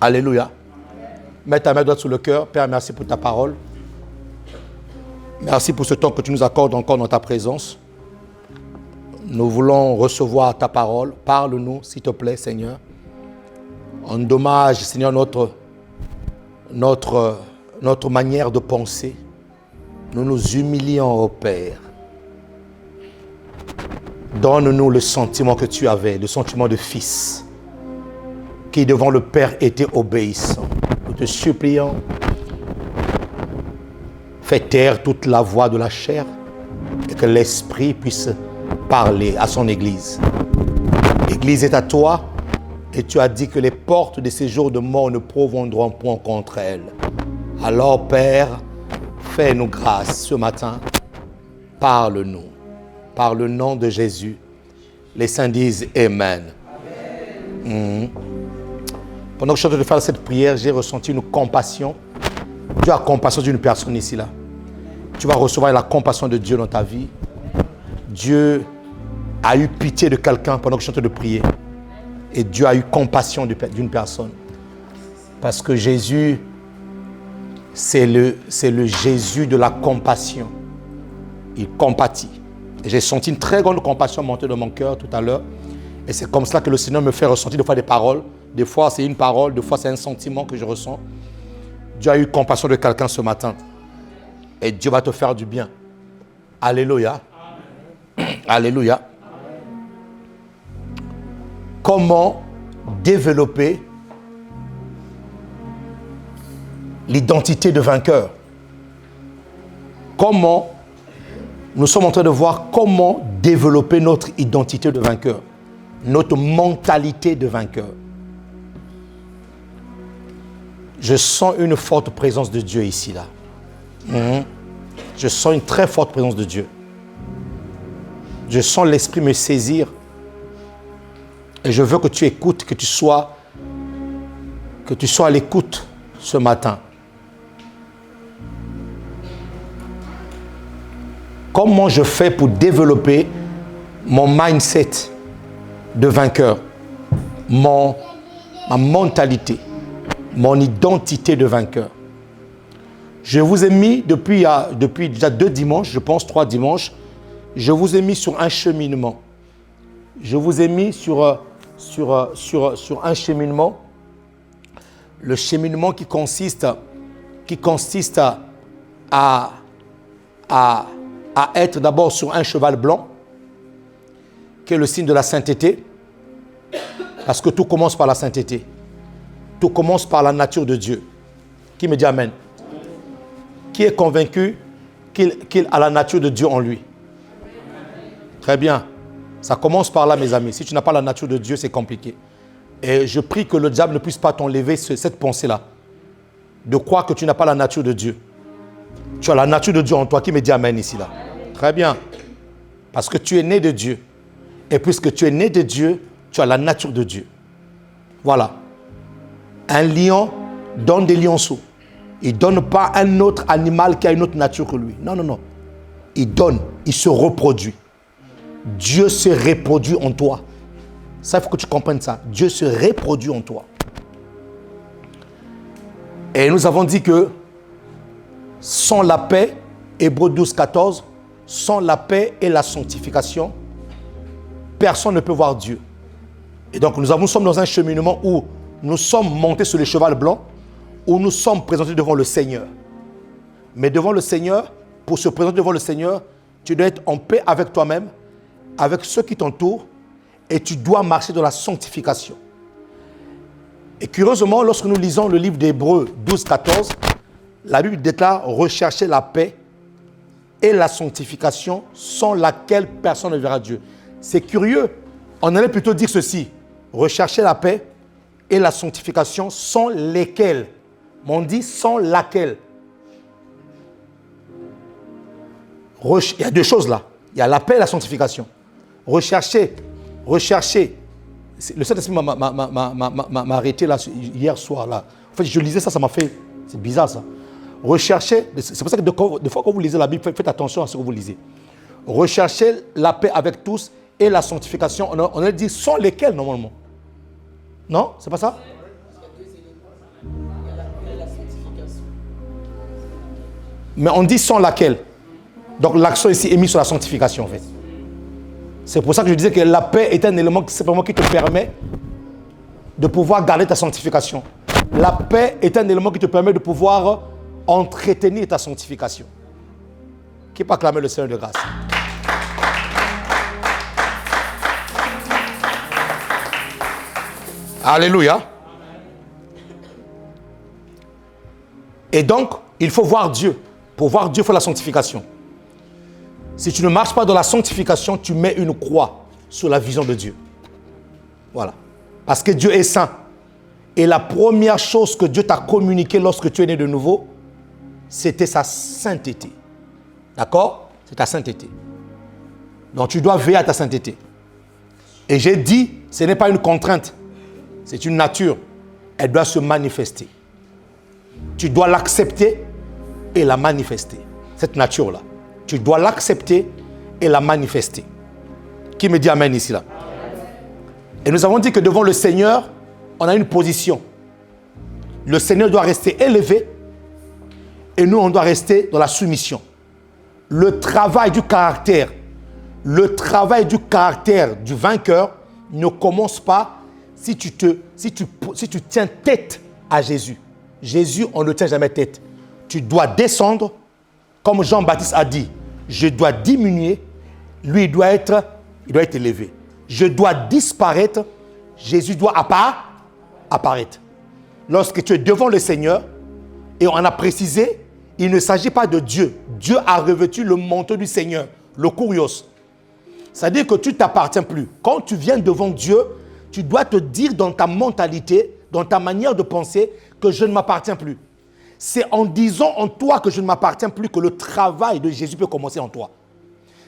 Alléluia. Mets ta main droite sur le cœur. Père, merci pour ta parole. Merci pour ce temps que tu nous accordes encore dans ta présence. Nous voulons recevoir ta parole. Parle-nous, s'il te plaît, Seigneur. En dommage, Seigneur, notre manière de penser. Nous nous humilions au Père. Donne-nous le sentiment que tu avais, le sentiment de fils, qui devant le Père était obéissant. Nous te supplions, fais taire toute la voix de la chair et que l'Esprit puisse parler à son Église. L'Église est à toi et tu as dit que les portes de ces jours de mort ne prévaudront point contre elle. Alors, Père, fais-nous grâce ce matin. Parle-nous. Par le nom de Jésus. Les saints disent Amen. Pendant que je suis en train de faire cette prière, j'ai ressenti une compassion. Dieu a compassion d'une personne ici, là. Tu vas recevoir la compassion de Dieu dans ta vie. Dieu a eu pitié de quelqu'un pendant que je suis en train de prier. Et Dieu a eu compassion d'une personne. Parce que Jésus, c'est le Jésus de la compassion. Il compatit. Et j'ai senti une très grande compassion monter dans mon cœur tout à l'heure. Et c'est comme cela que le Seigneur me fait ressentir des fois des paroles. Des fois, c'est une parole, des fois, c'est un sentiment que je ressens. Dieu a eu compassion de quelqu'un ce matin. Et Dieu va te faire du bien. Alléluia. Amen. Alléluia. Amen. Comment développer l'identité de vainqueur? Comment nous sommes en train de voir comment développer notre identité de vainqueur, notre mentalité de vainqueur. Je sens une forte présence de Dieu ici, là. Je sens une très forte présence de Dieu. Je sens l'Esprit me saisir. Et je veux que tu écoutes, que tu sois à l'écoute ce matin. Comment je fais pour développer mon mindset de vainqueur, ma mentalité, mon identité de vainqueur. Je vous ai mis depuis déjà 2 dimanches, je pense 3 dimanches, je vous ai mis sur un cheminement. Je vous ai mis sur un cheminement, le cheminement qui consiste à être d'abord sur un cheval blanc, qui est le signe de la sainteté, parce que tout commence par la sainteté. Tout commence par la nature de Dieu. Qui me dit Amen? Qui est convaincu qu'il a la nature de Dieu en lui? Très bien. Ça commence par là, mes amis. Si tu n'as pas la nature de Dieu, c'est compliqué. Et je prie que le diable ne puisse pas t'enlever cette pensée-là, de croire que tu n'as pas la nature de Dieu. Tu as la nature de Dieu en toi. Qui me dit Amen ici, là? Très bien. Parce que tu es né de Dieu. Et puisque tu es né de Dieu, tu as la nature de Dieu. Voilà. Un lion donne des lionceaux. Il ne donne pas un autre animal qui a une autre nature que lui. Non, non, non. Il donne, il se reproduit. Dieu se reproduit en toi. Ça, il faut que tu comprennes ça. Dieu se reproduit en toi. Et nous avons dit que sans la paix, Hébreux 12, 14, sans la paix et la sanctification, personne ne peut voir Dieu. Et donc nous sommes dans un cheminement où nous sommes montés sur le cheval blanc, où nous sommes présentés devant le Seigneur. Mais devant le Seigneur, pour se présenter devant le Seigneur, tu dois être en paix avec toi-même, avec ceux qui t'entourent, et tu dois marcher dans la sanctification. Et curieusement, lorsque nous lisons le livre d'Hébreux 12, 14, la Bible déclare « Recherchez la paix et la sanctification sans laquelle personne ne verra Dieu ». C'est curieux. On allait plutôt dire ceci. Recherchez la paix et la sanctification sans lesquelles. Mais on dit sans laquelle. Il y a 2 choses là. Il y a la paix et la sanctification. Recherchez. Le Saint-Esprit m'a arrêté là, hier soir. Là. En fait, je lisais ça, ça m'a fait... C'est bizarre ça. Recherchez. C'est pour ça que des fois quand vous lisez la Bible, faites attention à ce que vous lisez. Recherchez la paix avec tous et la sanctification. On a dit sans lesquels normalement. Non? C'est pas ça? Mais on dit sans laquelle. Donc l'accent ici est mis sur la sanctification en fait. C'est pour ça que je disais que la paix est un élément simplement qui te permet de pouvoir garder ta sanctification. La paix est un élément qui te permet de pouvoir entretenir ta sanctification. Qui peut acclamer le Seigneur de grâce? Alléluia. Et donc, il faut voir Dieu. Pour voir Dieu, il faut la sanctification. Si tu ne marches pas dans la sanctification, tu mets une croix sur la vision de Dieu. Voilà. Parce que Dieu est saint. Et la première chose que Dieu t'a communiquée lorsque tu es né de nouveau, c'était sa sainteté. D'accord? C'est ta sainteté. Donc tu dois veiller à ta sainteté. Et j'ai dit, ce n'est pas une contrainte. C'est une nature. Elle doit se manifester. Tu dois l'accepter et la manifester. Cette nature-là. Tu dois l'accepter et la manifester. Qui me dit amen ici là? Et nous avons dit que devant le Seigneur, on a une position. Le Seigneur doit rester élevé et nous, on doit rester dans la soumission. Le travail du caractère du vainqueur ne commence pas si tu tiens tête à Jésus. Jésus, on ne tient jamais tête. Tu dois descendre, comme Jean-Baptiste a dit, je dois diminuer, lui, il doit être élevé. Je dois disparaître, Jésus doit apparaître. Lorsque tu es devant le Seigneur, et on a précisé, il ne s'agit pas de Dieu. Dieu a revêtu le manteau du Seigneur, le kurios. C'est-à-dire que tu ne t'appartiens plus. Quand tu viens devant Dieu, tu dois te dire dans ta mentalité, dans ta manière de penser, que je ne m'appartiens plus. C'est en disant en toi que je ne m'appartiens plus que le travail de Jésus peut commencer en toi.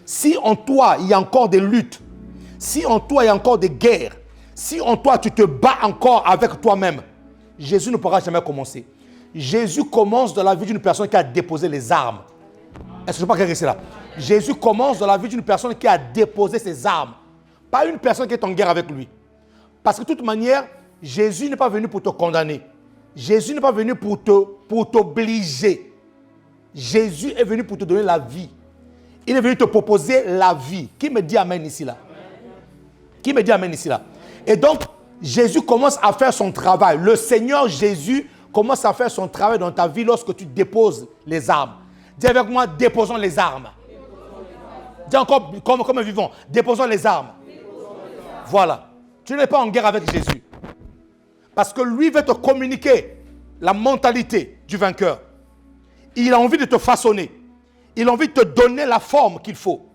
Si en toi, il y a encore des luttes, si en toi, il y a encore des guerres, si en toi, tu te bats encore avec toi-même, Jésus ne pourra jamais commencer. Jésus commence dans la vie d'une personne qui a déposé les armes. Est-ce que je peux pas rester là? Jésus commence dans la vie d'une personne qui a déposé ses armes. Pas une personne qui est en guerre avec lui. Parce que de toute manière, Jésus n'est pas venu pour te condamner. Jésus n'est pas venu pour t'obliger. Jésus est venu pour te donner la vie. Il est venu te proposer la vie. Qui me dit amen ici là? Qui me dit amen ici là? Et donc, Jésus commence à faire son travail. Le Seigneur Jésus commence à faire son travail dans ta vie lorsque tu déposes les armes. Dis avec moi, déposons les armes. Dis encore comme vivons, déposons les armes. Voilà. Tu n'es pas en guerre avec Jésus. Parce que lui veut te communiquer la mentalité du vainqueur. Il a envie de te façonner. Il a envie de te donner la forme qu'il faut.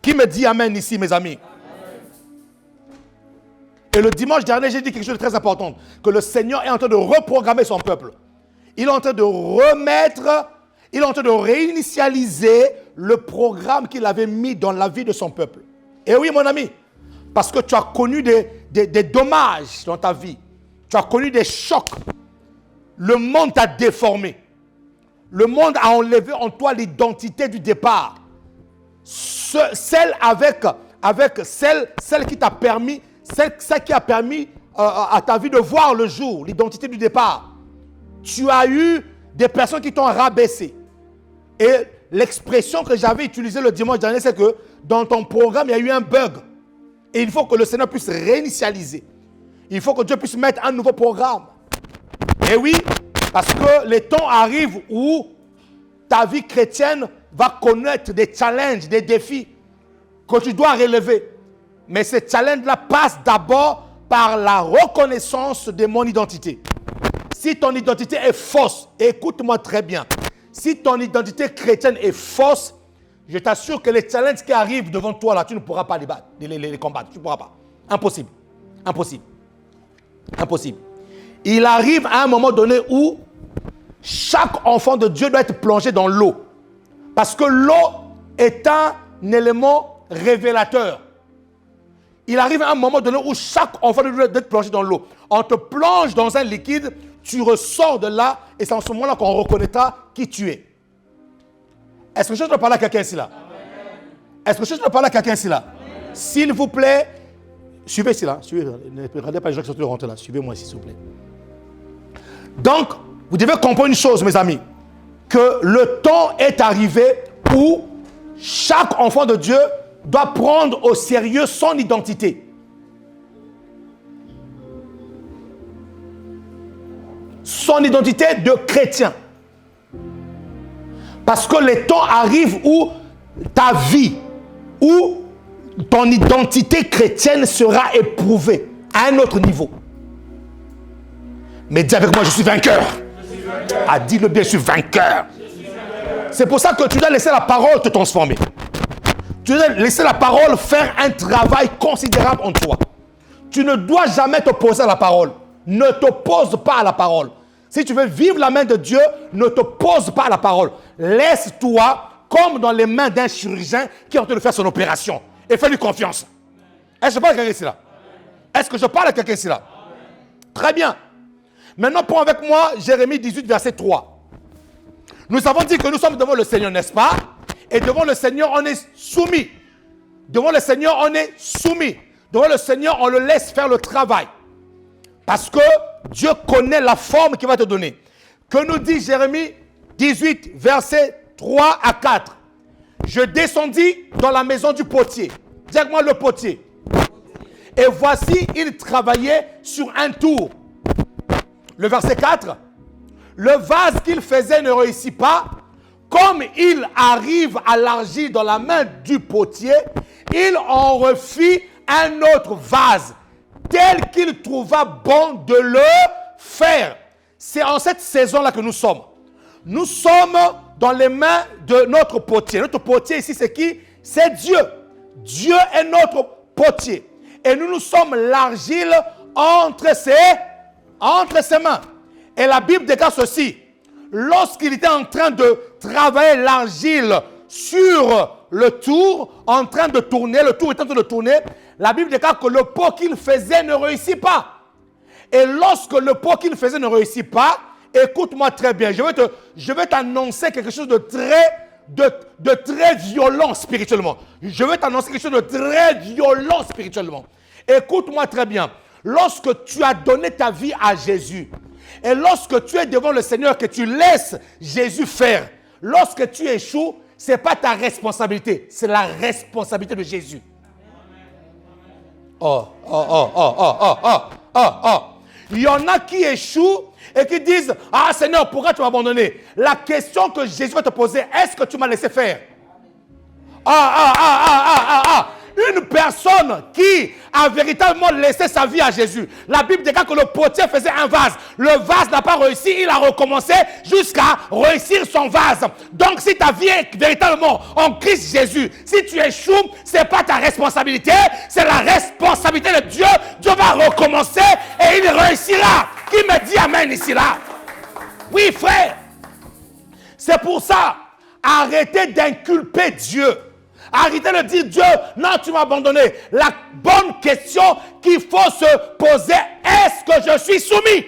Qui me dit amen ici, mes amis? Et le dimanche dernier, j'ai dit quelque chose de très important. Que le Seigneur est en train de reprogrammer son peuple. Il est en train de remettre, il est en train de réinitialiser le programme qu'il avait mis dans la vie de son peuple. Et oui, mon ami, parce que tu as connu des dommages dans ta vie. Tu as connu des chocs. Le monde t'a déformé. Le monde a enlevé en toi l'identité du départ. Celle qui t'a permis, celle qui a permis à ta vie de voir le jour, l'identité du départ. Tu as eu des personnes qui t'ont rabaissé. Et l'expression que j'avais utilisée le dimanche dernier, c'est que dans ton programme, il y a eu un bug. Et il faut que le Seigneur puisse réinitialiser. Il faut que Dieu puisse mettre un nouveau programme. Et oui, parce que les temps arrivent où ta vie chrétienne va connaître des challenges, des défis que tu dois relever. Mais ces challenges-là passent d'abord par la reconnaissance de mon identité. Si ton identité est fausse, écoute-moi très bien. Si ton identité chrétienne est fausse, je t'assure que les challenges qui arrivent devant toi, là, tu ne pourras pas les combattre. Tu ne pourras pas. Impossible. Impossible. Impossible. Il arrive à un moment donné où chaque enfant de Dieu doit être plongé dans l'eau. Parce que l'eau est un élément révélateur. Il arrive à un moment donné où chaque enfant de Dieu doit être plongé dans l'eau. On te plonge dans un liquide, tu ressors de là et c'est en ce moment-là qu'on reconnaîtra qui tu es. Est-ce que je dois parler à quelqu'un ici là? Est-ce que je dois parler à quelqu'un ici là? S'il vous plaît, suivez ici là. Suivez, ne regardez pas les gens qui sont en train de rentrer là. Suivez-moi ici, s'il vous plaît. Donc, vous devez comprendre une chose, mes amis. que le temps est arrivé où chaque enfant de Dieu doit prendre au sérieux son identité. Son identité de chrétien. Parce que le temps arrive où ta vie, où ton identité chrétienne sera éprouvée à un autre niveau. Mais dis avec moi, je suis vainqueur. Ah, dis-le bien, je suis vainqueur. C'est pour ça que tu dois laisser la parole te transformer. Tu dois laisser la parole faire un travail considérable en toi. Tu ne dois jamais t'opposer à la parole. Ne t'oppose pas à la parole. Si tu veux vivre la main de Dieu, ne t'oppose pas à la parole. Laisse-toi comme dans les mains d'un chirurgien qui est en train de faire son opération. Et fais-lui confiance. Est-ce que je parle à quelqu'un ici là? Est-ce que je parle à quelqu'un ici là? Très bien. Maintenant, prends avec moi Jérémie 18, verset 3. Nous avons dit que nous sommes devant le Seigneur, n'est-ce pas? Et devant le Seigneur, on est soumis. Devant le Seigneur, on est soumis. Devant le Seigneur, on le laisse faire le travail. Parce que Dieu connaît la forme qu'il va te donner. Que nous dit Jérémie 18, verset 3 à 4. Je descendis dans la maison du potier. Dis avec moi le potier. Et voici, il travaillait sur un tour. Le verset 4. Le vase qu'il faisait ne réussit pas. Comme il arrive à l'argile dans la main du potier, il en refit un autre vase, tel qu'il trouva bon de le faire. C'est en cette saison-là que nous sommes. Nous sommes dans les mains de notre potier. Notre potier ici, c'est qui? C'est Dieu. Dieu est notre potier. Et nous sommes l'argile entre ses mains. Et la Bible déclare ceci. Lorsqu'il était en train de travailler l'argile sur le tour, en train de tourner, le tour est en train de tourner, la Bible déclare que le pot qu'il faisait ne réussit pas. Et lorsque le pot qu'il faisait ne réussit pas, écoute-moi très bien, je vais t'annoncer quelque chose de très violent spirituellement. Je vais t'annoncer quelque chose de très violent spirituellement. Écoute-moi très bien. Lorsque tu as donné ta vie à Jésus, et lorsque tu es devant le Seigneur, que tu laisses Jésus faire, lorsque tu échoues, ce n'est pas ta responsabilité, c'est la responsabilité de Jésus. Il y en a qui échouent et qui disent, ah Seigneur, pourquoi tu m'as abandonné? La question que Jésus va te poser, est-ce que tu m'as laissé faire? Une personne qui a véritablement laissé sa vie à Jésus. La Bible déclare que le potier faisait un vase. Le vase n'a pas réussi, il a recommencé jusqu'à réussir son vase. Donc si ta vie est véritablement en Christ Jésus, si tu échoues, ce n'est pas ta responsabilité, c'est la responsabilité de Dieu. Dieu va recommencer et il réussira. Qui me dit amen ici là? Oui frère. C'est pour ça, arrêtez d'inculper Dieu. Arrêtez de dire Dieu, non, tu m'as abandonné. La bonne question qu'il faut se poser, est-ce que je suis soumis?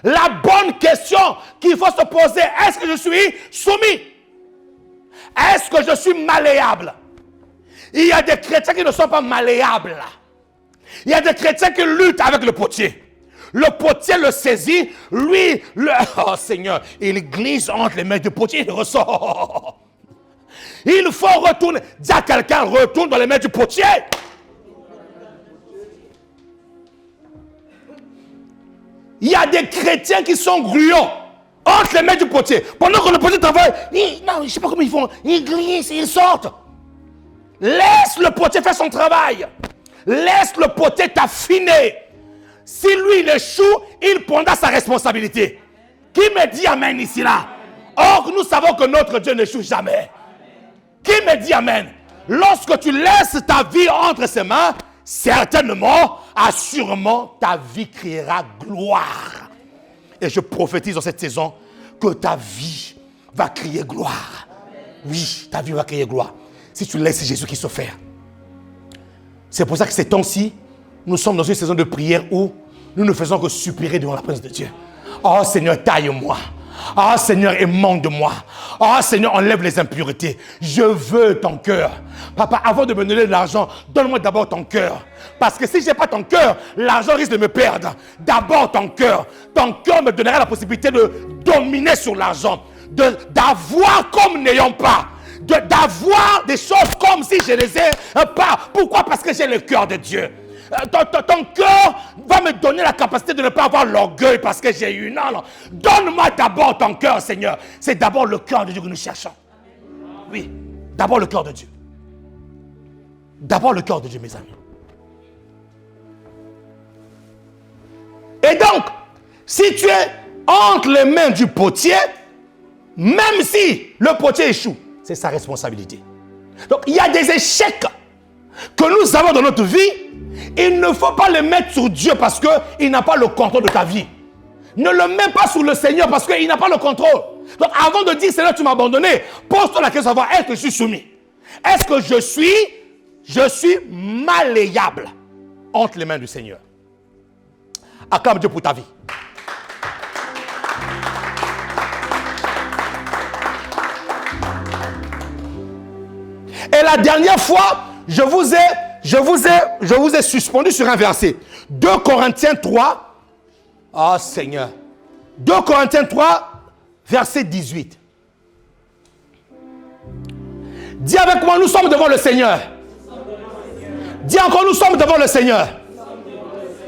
La bonne question qu'il faut se poser, est-ce que je suis soumis? Est-ce que je suis malléable? Il y a des chrétiens qui ne sont pas malléables. Il y a des chrétiens qui luttent avec le potier. Le potier le saisit, lui, oh Seigneur, il glisse entre les mains du potier, il ressort. Il faut retourner. Dis à quelqu'un, retourne dans les mains du potier. Il y a des chrétiens qui sont gluants entre les mains du potier. Pendant que le potier travaille, non, je ne sais pas comment ils font. Ils glissent, ils sortent. Laisse le potier faire son travail. Laisse le potier t'affiner. Si lui, il échoue, il prendra sa responsabilité. Qui me dit amen ici là? Or, nous savons que notre Dieu n'échoue jamais. Qui me dit amen? Lorsque tu laisses ta vie entre ses mains, certainement, assurément, ta vie criera gloire. Et je prophétise dans cette saison que ta vie va crier gloire. Oui, ta vie va crier gloire. Si tu laisses Jésus se faire. C'est pour ça que ces temps-ci, nous sommes dans une saison de prière où nous ne faisons que supplier devant la présence de Dieu. Oh Seigneur, taille-moi. Ah Seigneur, émane de moi. Ah Seigneur, enlève les impuretés. Je veux ton cœur. Papa, avant de me donner de l'argent, donne-moi d'abord ton cœur. Parce que si je n'ai pas ton cœur, l'argent risque de me perdre. D'abord ton cœur. Ton cœur me donnera la possibilité de dominer sur l'argent. D'avoir comme n'ayant pas. D'avoir des choses comme si je les ai pas. Pourquoi? Parce que j'ai le cœur de Dieu. Ton cœur va me donner la capacité de ne pas avoir l'orgueil parce que j'ai eu. Non. Donne-moi d'abord ton cœur, Seigneur. C'est d'abord le cœur de Dieu que nous cherchons. Oui, d'abord le cœur de Dieu. D'abord le cœur de Dieu, mes amis. Et donc, si tu es entre les mains du potier, même si le potier échoue, c'est sa responsabilité. Donc, il y a des échecs que nous avons dans notre vie. Il ne faut pas les mettre sur Dieu parce qu'il n'a pas le contrôle de ta vie. Ne le mets pas sur le Seigneur parce qu'il n'a pas le contrôle. Donc avant de dire Seigneur tu m'as abandonné, pose-toi la question de savoir est-ce que je suis soumis? Est-ce que je suis malléable entre les mains du Seigneur? Acclame Dieu pour ta vie. Et la dernière fois, je vous ai suspendu sur un verset. 2 Corinthiens 3. Ah Seigneur. 2 Corinthiens 3, verset 18. Dis avec moi, nous sommes devant le Seigneur. Dis encore, nous sommes devant le Seigneur.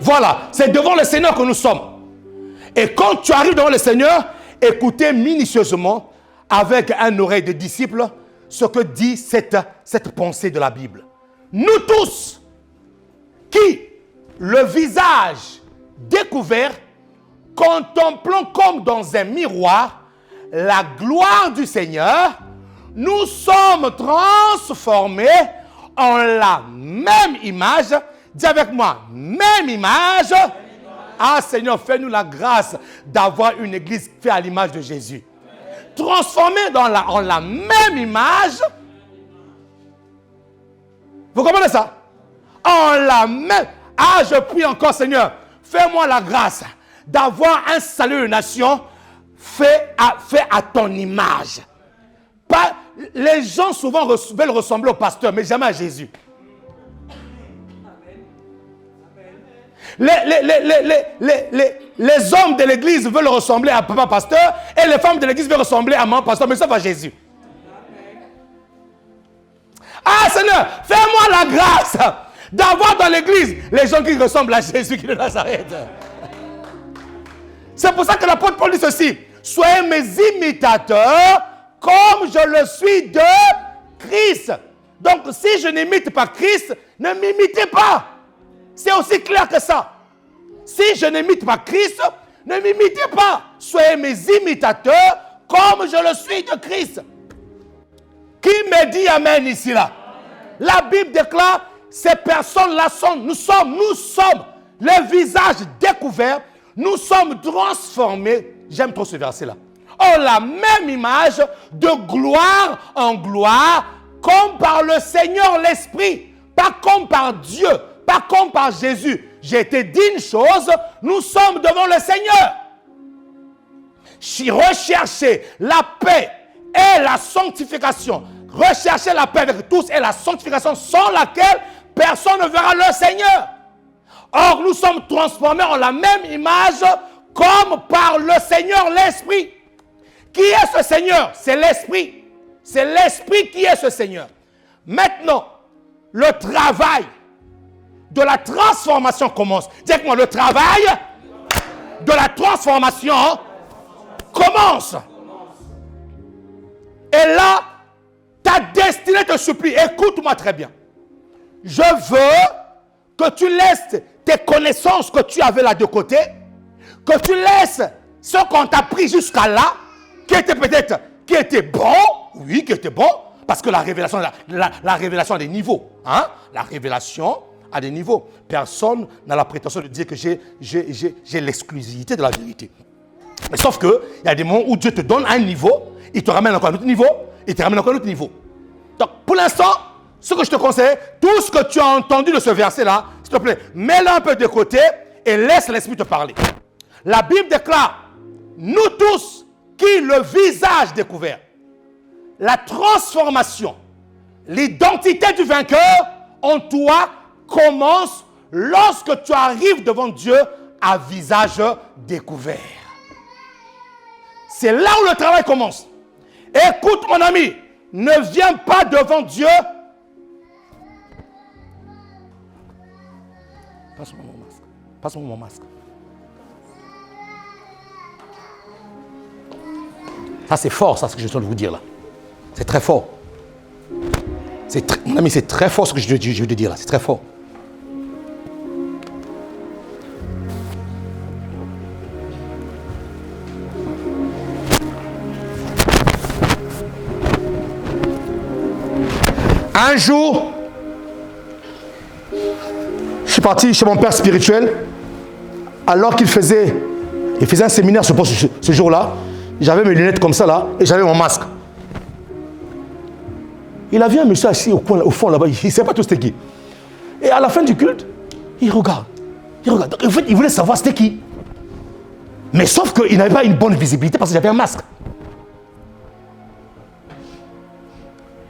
Voilà, c'est devant le Seigneur que nous sommes. Et quand tu arrives devant le Seigneur, écoutez minutieusement, avec un oreille de disciple, ce que dit cette pensée de la Bible. Nous tous, qui, le visage découvert, contemplons comme dans un miroir la gloire du Seigneur, nous sommes transformés en la même image. Dis avec moi, même image. Ah Seigneur, fais-nous la grâce d'avoir une église faite à l'image de Jésus. Transformée en la même image. Vous comprenez ça? En la même. Ah, je prie encore, Seigneur, fais-moi la grâce d'avoir un salut de nation fait à ton image. Pas, les gens souvent veulent ressembler au pasteur, mais jamais à Jésus. Les hommes de l'église veulent ressembler à papa pasteur et les femmes de l'église veulent ressembler à maman pasteur, mais ça va Jésus. Ah Seigneur, fais-moi la grâce d'avoir dans l'église les gens qui ressemblent à Jésus qui est de Nazareth. C'est pour ça que l'apôtre Paul dit ceci: soyez mes imitateurs comme je le suis de Christ. Donc si je n'imite pas Christ, ne m'imitez pas. C'est aussi clair que ça. Si je n'imite pas Christ, ne m'imitez pas. Soyez mes imitateurs comme je le suis de Christ. Qui me dit amen ici là? La Bible déclare, ces personnes-là sont, nous sommes les visages découverts, nous sommes transformés. J'aime trop ce verset-là. En la même image, de gloire en gloire, comme par le Seigneur l'Esprit, pas comme par Dieu. Pas comme par Jésus. J'ai été dit une chose, nous sommes devant le Seigneur. Recherchez la paix et la sanctification. Recherchez la paix avec tous et la sanctification sans laquelle personne ne verra le Seigneur. Or, nous sommes transformés en la même image comme par le Seigneur l'Esprit. Qui est ce Seigneur? C'est l'Esprit. C'est l'Esprit qui est ce Seigneur. Maintenant, le travail de la transformation commence. Dites-moi, le travail de la transformation commence. Et là, ta destinée te supplie. Écoute-moi très bien. Je veux que tu laisses tes connaissances que tu avais là de côté, que tu laisses ce qu'on t'a pris jusqu'à là, qui était bon, oui, qui était bon, parce que la révélation a des niveaux. Hein? La révélation à des niveaux. Personne n'a la prétention de dire que j'ai l'exclusivité de la vérité. Mais sauf qu'il y a des moments où Dieu te donne un niveau, il te ramène encore à un autre niveau, il te ramène encore à un autre niveau. Donc, pour l'instant, ce que je te conseille, tout ce que tu as entendu de ce verset-là, s'il te plaît, mets-le un peu de côté et laisse l'Esprit te parler. La Bible déclare, nous tous qui le visage découvert. La transformation, l'identité du vainqueur en toi commence lorsque tu arrives devant Dieu à visage découvert. C'est là où le travail commence. Écoute mon ami, ne viens pas devant Dieu. Passe-moi mon masque. Passe-moi mon masque. Ça c'est fort, ça ce que je suis en train de vous dire là. C'est très fort. Mon ami, c'est très fort ce que je veux te dire là. C'est très fort. Un jour, je suis parti chez mon père spirituel, alors qu'il faisait un séminaire ce jour-là. J'avais mes lunettes comme ça là, et j'avais mon masque. Il a vu un monsieur assis au fond là-bas, il ne sait pas tout c'était qui. Et à la fin du culte, il regarde. Donc, en fait, il voulait savoir c'était qui. Mais sauf qu'il n'avait pas une bonne visibilité parce qu'il avait un masque.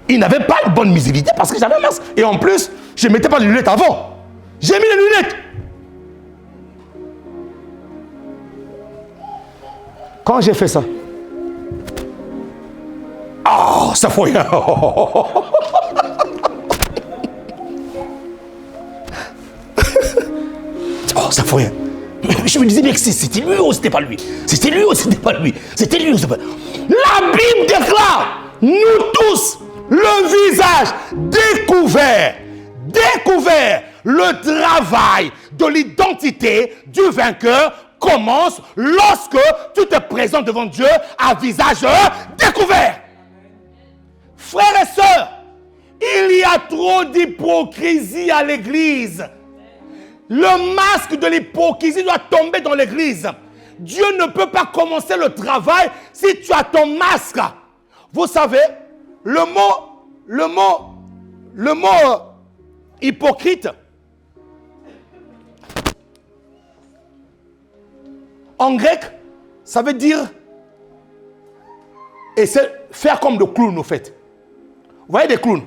Il n'avait pas une bonne visibilité parce que j'avais un masque. Et en plus, je ne mettais pas les lunettes avant. J'ai mis les lunettes. Quand j'ai fait ça, oh, ça faut rien. Oh, ça faut rien. Je me disais bien que c'était lui ou c'était pas lui. C'était lui ou c'était pas lui. C'était lui ou c'était pas lui. La Bible déclare, nous tous, le visage découvert, le travail de l'identité du vainqueur commence lorsque tu te présentes devant Dieu à visage découvert. Frères et sœurs, il y a trop d'hypocrisie à l'église. Le masque de l'hypocrisie doit tomber dans l'église. Dieu ne peut pas commencer le travail si tu as ton masque. Vous savez, le mot hypocrite, en grec, ça veut dire, et c'est faire comme le clown au fait. Vous voyez des clowns?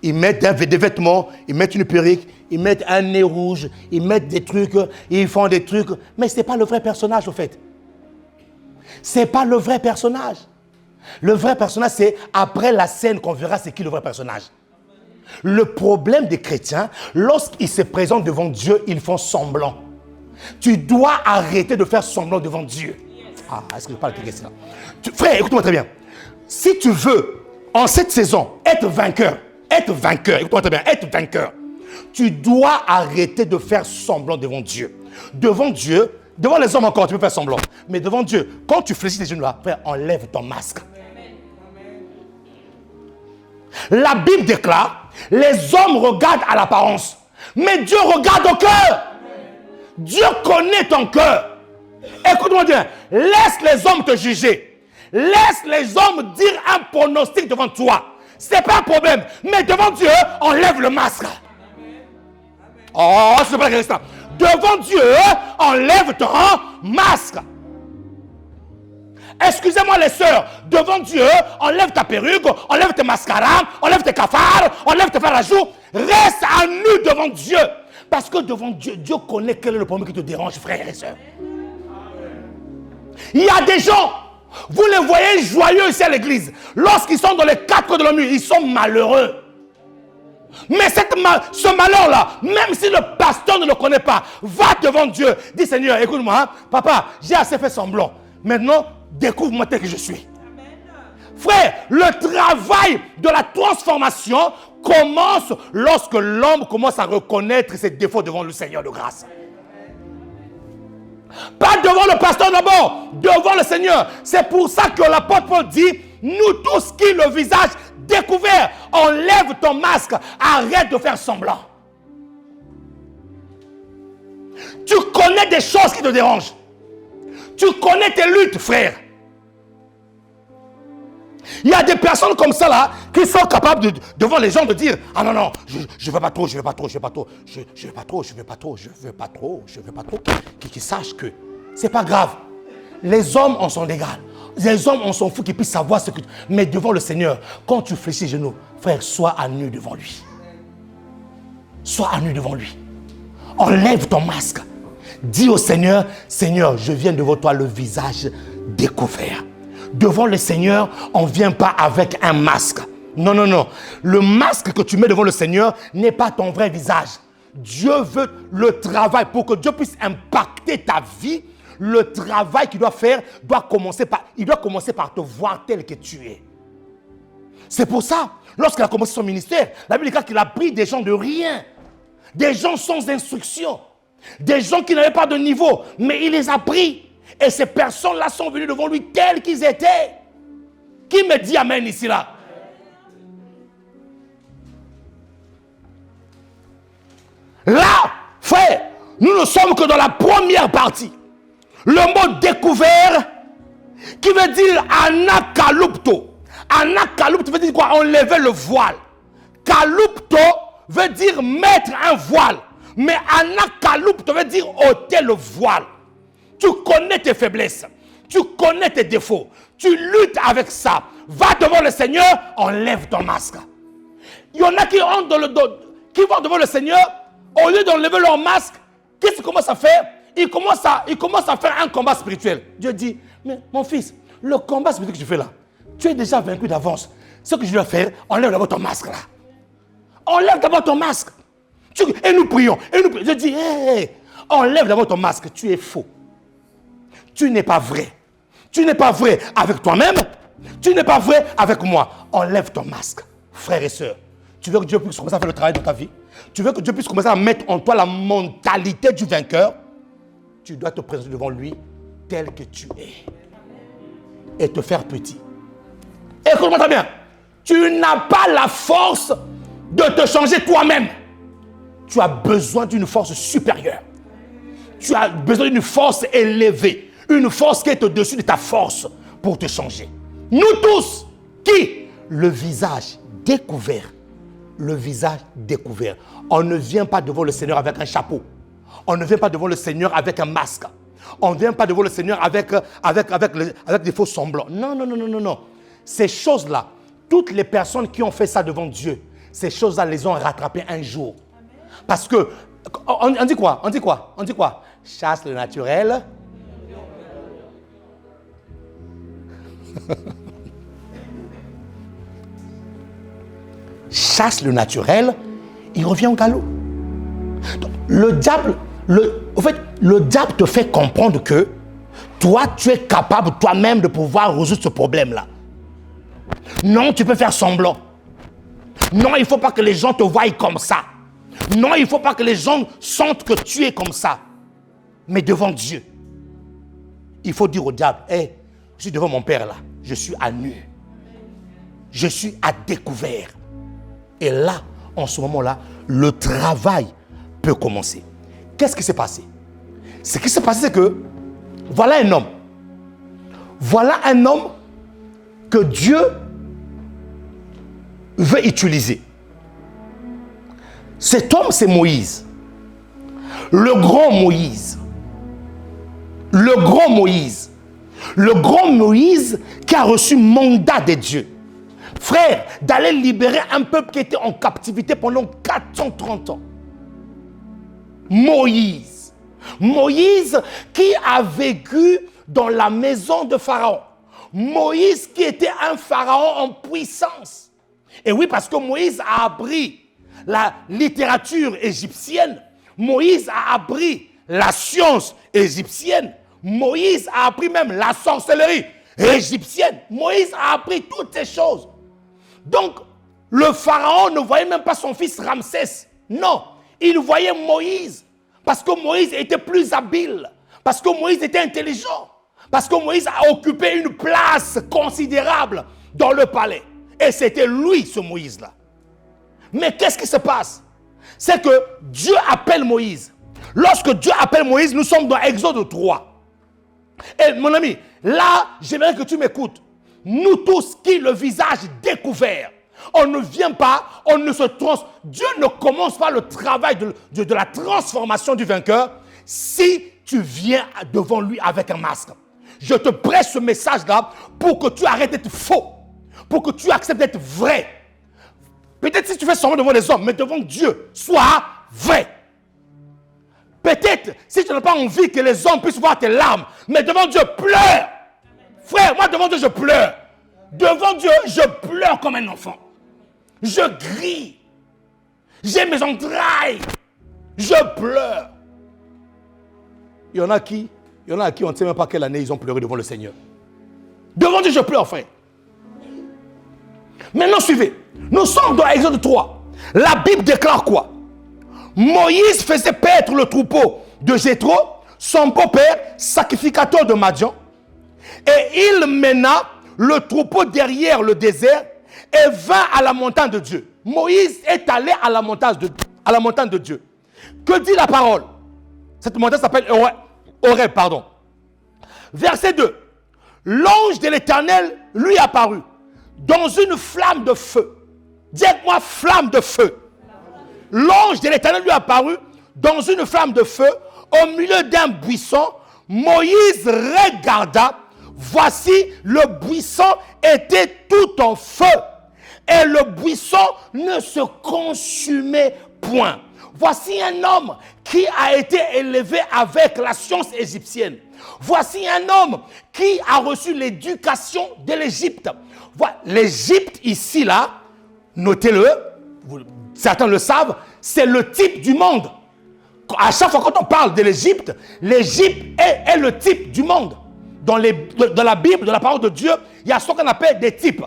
Ils mettent des vêtements, ils mettent une perruque, ils mettent un nez rouge, ils mettent des trucs, ils font des trucs. Mais ce n'est pas le vrai personnage au fait. Ce n'est pas le vrai personnage. Le vrai personnage, c'est après la scène qu'on verra c'est qui le vrai personnage. Le problème des chrétiens, lorsqu'ils se présentent devant Dieu, ils font semblant. Tu dois arrêter de faire semblant devant Dieu. Ah, est-ce que je parle de ça? Frère, écoute-moi très bien. Si tu veux, en cette saison, être vainqueur, écoute-moi très bien, être vainqueur, tu dois arrêter de faire semblant devant Dieu. Devant Dieu, devant les hommes encore, tu peux faire semblant. Mais devant Dieu, quand tu fléchis tes genoux là, frère, enlève ton masque. La Bible déclare, les hommes regardent à l'apparence, mais Dieu regarde au cœur. Dieu connaît ton cœur. Écoute-moi bien, laisse les hommes te juger. Laisse les hommes dire un pronostic devant toi. Ce n'est pas un problème. Mais devant Dieu, enlève le masque. Oh, c'est pas ça. Devant Dieu, enlève ton masque. Excusez-moi les sœurs, devant Dieu, enlève ta perruque, enlève tes mascaras, enlève tes cafards, enlève tes fards à jour. Reste à nu devant Dieu. Parce que devant Dieu, Dieu connaît quel est le problème qui te dérange, frères et sœurs. Il y a des gens, vous les voyez joyeux ici à l'église. Lorsqu'ils sont dans les quatre coins de la nuit, ils sont malheureux. Mais ce malheur-là, même si le pasteur ne le connaît pas, va devant Dieu. Dis Seigneur, écoute-moi, hein, papa, j'ai assez fait semblant. Maintenant, découvre-moi tel que je suis. Frère, le travail de la transformation commence lorsque l'homme commence à reconnaître ses défauts devant le Seigneur de grâce. Pas devant le pasteur d'abord, devant le Seigneur. C'est pour ça que l'apôtre Paul dit, nous tous qui le visage découvert, enlève ton masque, arrête de faire semblant. Tu connais des choses qui te dérangent. Tu connais tes luttes, frère. Il y a des personnes comme ça là qui sont capables devant les gens de dire ah non non je veux pas trop, qui sachent que c'est pas grave. Les hommes en sont égal. Les hommes, on s'en fout qu'ils puissent savoir ce que... Mais devant le Seigneur, quand tu fléchis les genoux, frère, sois à nu devant lui. Sois à nu devant lui. Enlève ton masque. Dis au Seigneur, Seigneur, je viens devant toi le visage découvert. Devant le Seigneur, on ne vient pas avec un masque. Non, non, non. Le masque que tu mets devant le Seigneur n'est pas ton vrai visage. Dieu veut le travail pour que Dieu puisse impacter ta vie. Le travail qu'il doit faire doit commencer par te voir tel que tu es. C'est pour ça, lorsqu'il a commencé son ministère, la Bible dit qu'il a pris des gens de rien, des gens sans instruction, des gens qui n'avaient pas de niveau, mais il les a pris. Et ces personnes-là sont venues devant lui telles qu'ils étaient. Qui me dit amen ici là? Là, frère, nous ne sommes que dans la première partie. Le mot découvert, qui veut dire anakalupto. Anakalupto veut dire quoi? Enlever le voile. Kalupto veut dire mettre un voile. Mais anakalupto veut dire ôter le voile. Tu connais tes faiblesses. Tu connais tes défauts. Tu luttes avec ça. Va devant le Seigneur, enlève ton masque. Il y en a qui vont devant le Seigneur, au lieu d'enlever leur masque, qu'est-ce qu'ils commencent à faire? Ils commencent à faire un combat spirituel. Dieu dit, mais mon fils, le combat spirituel que tu fais là, tu es déjà vaincu d'avance. Ce que je dois faire, enlève d'abord ton masque là. Enlève d'abord ton masque. Et nous prions. Je dis, hey, enlève d'abord ton masque. Tu es faux. Tu n'es pas vrai. Tu n'es pas vrai avec toi-même. Tu n'es pas vrai avec moi. Enlève ton masque, frères et sœurs. Tu veux que Dieu puisse commencer à faire le travail dans ta vie? Tu veux que Dieu puisse commencer à mettre en toi la mentalité du vainqueur? Tu dois te présenter devant lui tel que tu es. Et te faire petit. Écoute-moi très bien. Tu n'as pas la force de te changer toi-même. Tu as besoin d'une force supérieure. Tu as besoin d'une force élevée. Une force qui est au-dessus de ta force pour te changer. Nous tous, qui? Le visage découvert. Le visage découvert. On ne vient pas devant le Seigneur avec un chapeau. On ne vient pas devant le Seigneur avec un masque. On ne vient pas devant le Seigneur avec des faux semblants. Non, non, non, non, non, non. Ces choses-là, toutes les personnes qui ont fait ça devant Dieu, ces choses-là les ont rattrapées un jour. Parce que, on dit quoi? On dit quoi? On dit quoi? Chasse le naturel. Chasse le naturel, il revient au galop. Donc, le diable te fait comprendre que toi, tu es capable toi-même de pouvoir résoudre ce problème-là. Non, tu peux faire semblant. Non, il ne faut pas que les gens te voient comme ça. Non, il ne faut pas que les gens sentent que tu es comme ça. Mais devant Dieu, il faut dire au diable, hey, je suis devant mon Père là, je suis à nu. Je suis à découvert. Et là, en ce moment-là, le travail peut commencer. Qu'est-ce qui s'est passé? Ce qui s'est passé, c'est que voilà un homme. Voilà un homme que Dieu veut utiliser. Cet homme, c'est Moïse. Le grand Moïse. Le grand Moïse. Le grand Moïse qui a reçu mandat de Dieu. Frère, d'aller libérer un peuple qui était en captivité pendant 430 ans. Moïse. Moïse qui a vécu dans la maison de Pharaon. Moïse qui était un pharaon en puissance. Et oui, parce que Moïse a appris la littérature égyptienne. Moïse a appris la science égyptienne. Moïse a appris même la sorcellerie égyptienne. Moïse a appris toutes ces choses. Donc, le pharaon ne voyait même pas son fils Ramsès. Non, il voyait Moïse. Parce que Moïse était plus habile. Parce que Moïse était intelligent. Parce que Moïse a occupé une place considérable dans le palais. Et c'était lui, ce Moïse-là. Mais qu'est-ce qui se passe? C'est que Dieu appelle Moïse. Lorsque Dieu appelle Moïse, nous sommes dans Exode 3. Et mon ami, là, j'aimerais que tu m'écoutes. Nous tous qui le visage découvert, on ne vient pas, on ne se transforme. Dieu ne commence pas le travail de la transformation du vainqueur si tu viens devant lui avec un masque. je te prêche ce message-là pour que tu arrêtes d'être faux, pour que tu acceptes d'être vrai. Peut-être si tu fais semblant devant les hommes, mais devant Dieu, sois vrai. Peut-être si tu n'as pas envie que les hommes puissent voir tes larmes, mais devant Dieu, pleure. Frère, moi devant Dieu, je pleure. Devant Dieu, je pleure comme un enfant. Je crie. J'ai mes entrailles. Je pleure. Il y en a qui on ne sait même pas quelle année ils ont pleuré devant le Seigneur. Devant Dieu, je pleure, frère. Maintenant, suivez. Nous sommes dans Exode 3. La Bible déclare quoi? Moïse faisait paître le troupeau de Jéthro, son beau-père, sacrificateur de Madian, et il mena le troupeau derrière le désert et vint à la montagne de Dieu. Moïse est allé à la montagne de Dieu. Que dit la parole? Cette montagne s'appelle Horeb, pardon. Verset 2. L'ange de l'Éternel lui apparut dans une flamme de feu. Dites-moi flamme de feu. L'ange de l'Éternel lui apparut dans une flamme de feu au milieu d'un buisson. Moïse regarda. Voici, le buisson était tout en feu et le buisson ne se consumait point. Voici un homme qui a été élevé avec la science égyptienne. Voici un homme qui a reçu l'éducation de l'Égypte. L'Égypte ici, là, notez-le, certains le savent, c'est le type du monde. À chaque fois quand on parle de l'Égypte, l'Égypte est le type du monde. Dans la Bible, dans la parole de Dieu, il y a ce qu'on appelle des types.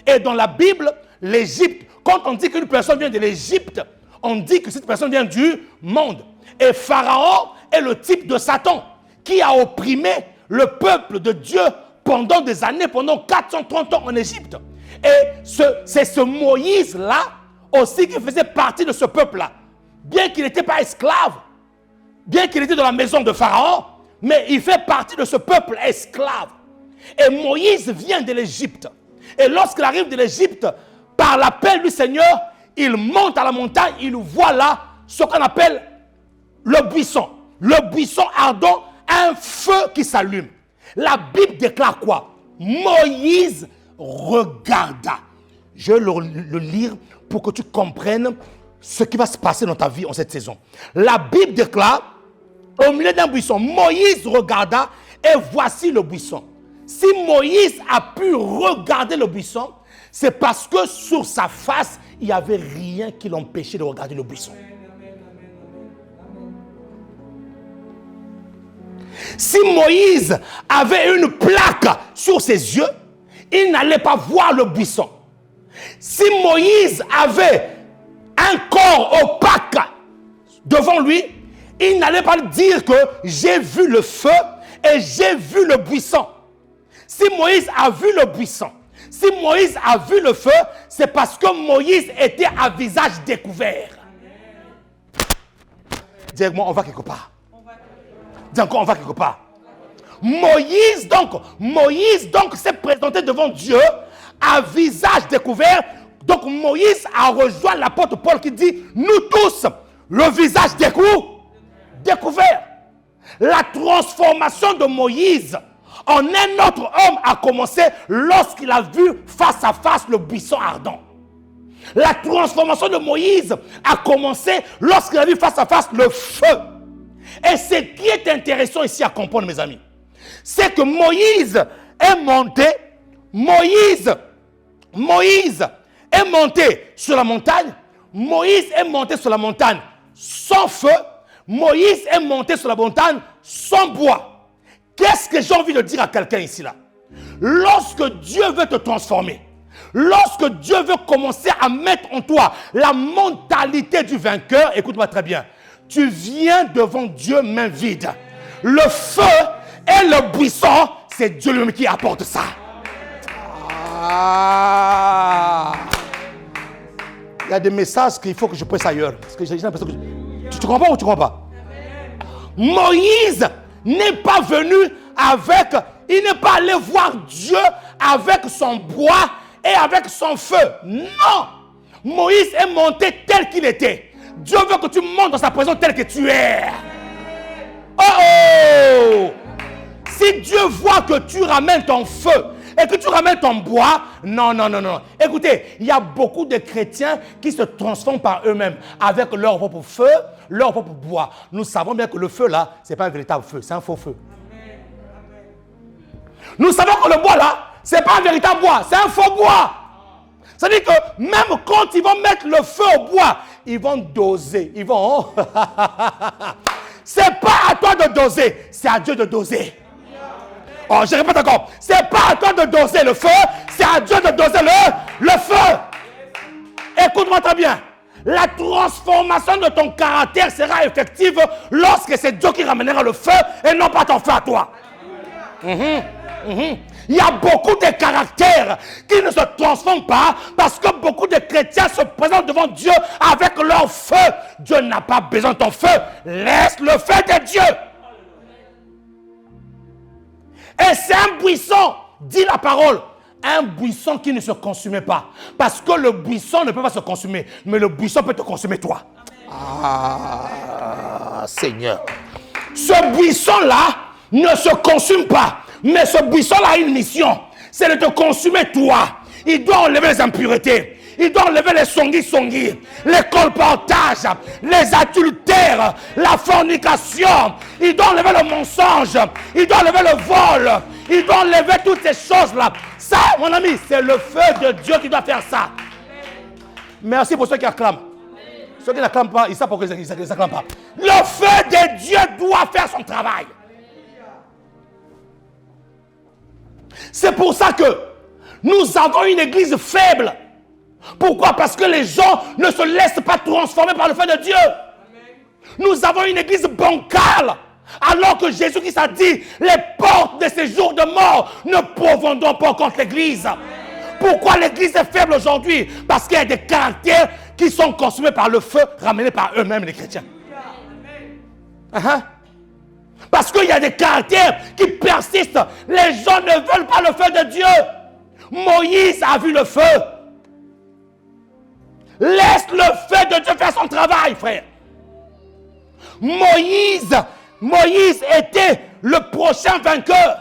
Et dans la Bible, l'Égypte, quand on dit qu'une personne vient de l'Égypte, on dit que cette personne vient du monde. Et Pharaon est le type de Satan qui a opprimé le peuple de Dieu pendant des années, pendant 430 ans en Égypte. Et c'est ce Moïse-là aussi qui faisait partie de ce peuple-là. Bien qu'il n'était pas esclave, bien qu'il était dans la maison de Pharaon, mais il fait partie de ce peuple esclave. Et Moïse vient de l'Égypte. Et lorsqu'il arrive de l'Égypte, par l'appel du Seigneur, il monte à la montagne, il voit là ce qu'on appelle le buisson. Le buisson ardent, un feu qui s'allume. La Bible déclare quoi? Moïse regarda. Je vais le lire pour que tu comprennes ce qui va se passer dans ta vie en cette saison. La Bible déclare, au milieu d'un buisson, Moïse regarda et voici le buisson. Si Moïse a pu regarder le buisson, c'est parce que sur sa face, il n'y avait rien qui l'empêchait de regarder le buisson. Si Moïse avait une plaque sur ses yeux, il n'allait pas voir le buisson. Si Moïse avait un corps opaque devant lui, il n'allait pas dire que j'ai vu le feu et j'ai vu le buisson. Si Moïse a vu le buisson, si Moïse a vu le feu, c'est parce que Moïse était à visage découvert. Dis-moi, on va quelque part. Dis encore, on va quelque part. Moïse donc s'est présenté devant Dieu à visage découvert. Donc Moïse a rejoint l'apôtre Paul qui dit, nous tous, le visage découvert. La transformation de Moïse en un autre homme a commencé lorsqu'il a vu face à face le buisson ardent. La transformation de Moïse a commencé lorsqu'il a vu face à face le feu. Et ce qui est intéressant ici à comprendre, mes amis, c'est que Moïse est monté sur la montagne. Moïse est monté sur la montagne sans feu. Moïse est monté sur la montagne sans bois. Qu'est-ce que j'ai envie de dire à quelqu'un ici là? Lorsque Dieu veut te transformer, lorsque Dieu veut commencer à mettre en toi la mentalité du vainqueur, écoute-moi très bien, tu viens devant Dieu main vide. Le feu et le buisson, c'est Dieu lui-même qui apporte ça. Il y a des messages qu'il faut que je presse ailleurs. Parce que j'ai l'impression que tu comprends ou tu ne comprends pas? Moïse n'est pas venu avec, il n'est pas allé voir Dieu avec son bois et avec son feu. Non! Moïse est monté tel qu'il était. Dieu veut que tu montes dans sa présence tel que tu es. Oh! Si Si Dieu voit que tu ramènes ton feu et que tu ramènes ton bois, non. Écoutez, il y a beaucoup de chrétiens qui se transforment par eux-mêmes avec leur propre feu, leur propre bois. Nous savons bien que le feu là, ce n'est pas un véritable feu, c'est un faux feu. Nous savons que le bois là, ce n'est pas un véritable bois, c'est un faux bois. C'est-à-dire que même quand ils vont mettre le feu au bois, ils vont doser. Ils vont... C'est pas à toi de doser, c'est à Dieu de doser. Oh, je répète encore. C'est pas à toi de doser le feu, c'est à Dieu de doser le feu. Écoute-moi très bien. La transformation de ton caractère sera effective lorsque c'est Dieu qui ramènera le feu et non pas ton feu à toi. Il y a beaucoup de caractères qui ne se transforment pas parce que beaucoup de chrétiens se présentent devant Dieu avec leur feu. Dieu n'a pas besoin de ton feu. Laisse le feu de Dieu. Et c'est un buisson, dit la parole, un buisson qui ne se consumait pas. Parce que le buisson ne peut pas se consumer, mais le buisson peut te consumer toi. Ah, Seigneur. Ce buisson-là ne se consume pas. Mais ce buisson-là a une mission. C'est de te consumer toi. Il doit enlever les impuretés. Il doit enlever les songi-songi, les colportages, les adultères, la fornication. Il doit enlever le mensonge. Il doit enlever le vol. Il doit enlever toutes ces choses-là. Ça, mon ami, c'est le feu de Dieu qui doit faire ça. Merci pour ceux qui acclament. Ceux qui n'acclament pas, ils savent pourquoi ils n'acclament pas. Le feu de Dieu doit faire son travail. C'est pour ça que nous avons une église faible. Pourquoi? Parce que les gens ne se laissent pas transformer par le feu de Dieu. Nous avons une église bancale. Alors que Jésus-Christ a dit, les portes de ces jours de mort ne profondront pas contre l'église. Pourquoi l'église est faible aujourd'hui? Parce qu'il y a des caractères qui sont consumés par le feu, ramenés par eux-mêmes les chrétiens. Parce qu'il y a des caractères qui persistent. Les gens ne veulent pas le feu de Dieu. Moïse a vu le feu. Laisse le feu de Dieu faire son travail, frère. Moïse était le prochain vainqueur.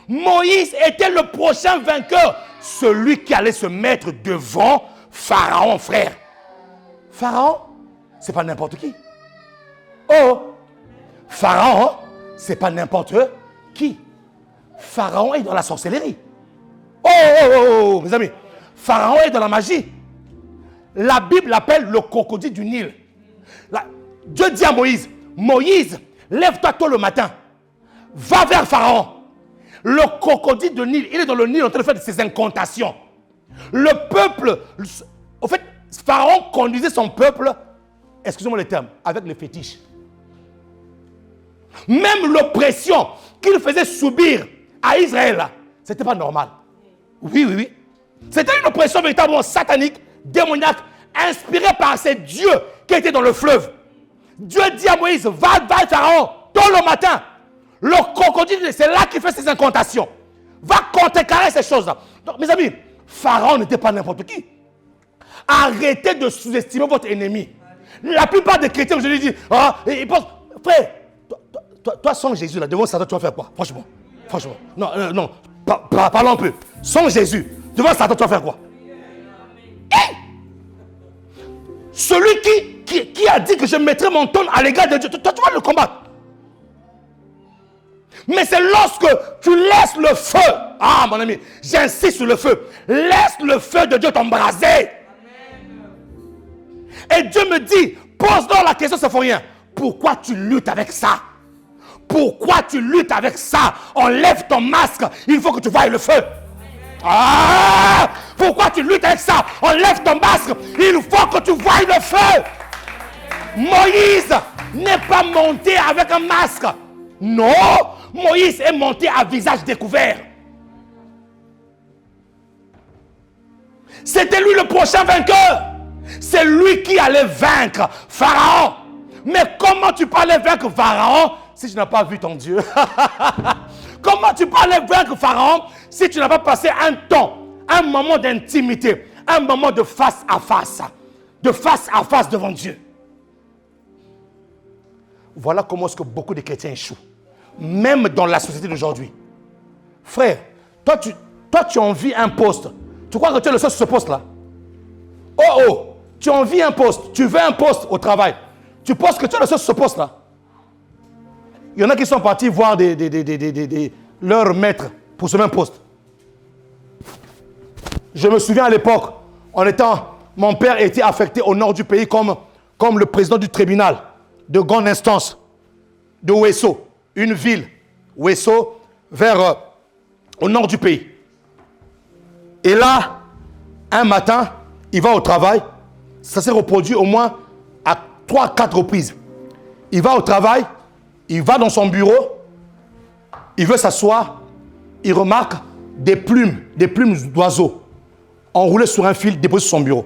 Moïse était le prochain vainqueur. Celui qui allait se mettre devant Pharaon, frère. Pharaon, c'est pas n'importe qui. Oh, Pharaon, c'est pas n'importe qui. Pharaon est dans la sorcellerie. Oh, mes amis. Pharaon est dans la magie. La Bible l'appelle le crocodile du Nil. Dieu dit à Moïse, Moïse, lève-toi tôt le matin. Va vers Pharaon. Le crocodile du Nil, il est dans le Nil en train de faire ses incantations. Le peuple, en fait, Pharaon conduisait son peuple, excusez-moi le terme, avec les fétiches. Même l'oppression qu'il faisait subir à Israël, ce n'était pas normal. Oui. C'était une oppression véritablement satanique, démoniaque, inspirée par ces dieux qui étaient dans le fleuve. Dieu dit à Moïse, va vers Pharaon, tôt le matin. Le crocodile, c'est là qu'il fait ses incantations. Va contrecarrer ces choses-là. Donc, mes amis, Pharaon n'était pas n'importe qui. Arrêtez de sous-estimer votre ennemi. La plupart des chrétiens, je lui dis, ils pensent, frère, toi, sans Jésus, là, devant Satan, tu vas faire quoi? Franchement. Non. Parlons un peu. Sans Jésus, devant Satan, tu vas faire quoi? Celui qui a dit que je mettrai mon ton à l'égard de Dieu, toi, tu vas le combattre. Mais c'est lorsque tu laisses le feu, mon ami, j'insiste sur le feu, laisse le feu de Dieu t'embraser. Et Dieu me dit, pose-donc la question, c'est pour rien. Pourquoi tu luttes avec ça? Pourquoi tu luttes avec ça? Enlève ton masque, il faut que tu voies le feu. Pourquoi tu luttes avec ça? Enlève ton masque, il faut que tu voies le feu. Moïse n'est pas monté avec un masque. Non, Moïse est monté à visage découvert. C'était lui le prochain vainqueur. C'est lui qui allait vaincre Pharaon. Mais comment tu peux aller vaincre Pharaon si tu n'as pas vu ton Dieu? Comment tu peux aller vaincre Pharaon si tu n'as pas passé un temps, un moment d'intimité, un moment de face à face devant Dieu? Voilà comment est-ce que beaucoup de chrétiens échouent. même dans la société d'aujourd'hui. Frère, toi, tu envies un poste. Tu crois que tu es le seul sur ce poste-là? Oh, tu envies un poste. Tu veux un poste au travail. Tu penses que tu es le seul sur ce poste-là. Il y en a qui sont partis voir leurs maîtres pour ce même poste. Je me souviens à l'époque, mon père était affecté au nord du pays comme le président du tribunal de grande instance de Ouesso, une ville, Ouesso, au nord du pays. Et là, un matin, il va au travail. Ça s'est reproduit au moins à 3-4 reprises. Il va au travail, il va dans son bureau, il veut s'asseoir, il remarque des plumes d'oiseaux enroulées sur un fil déposées sur son bureau.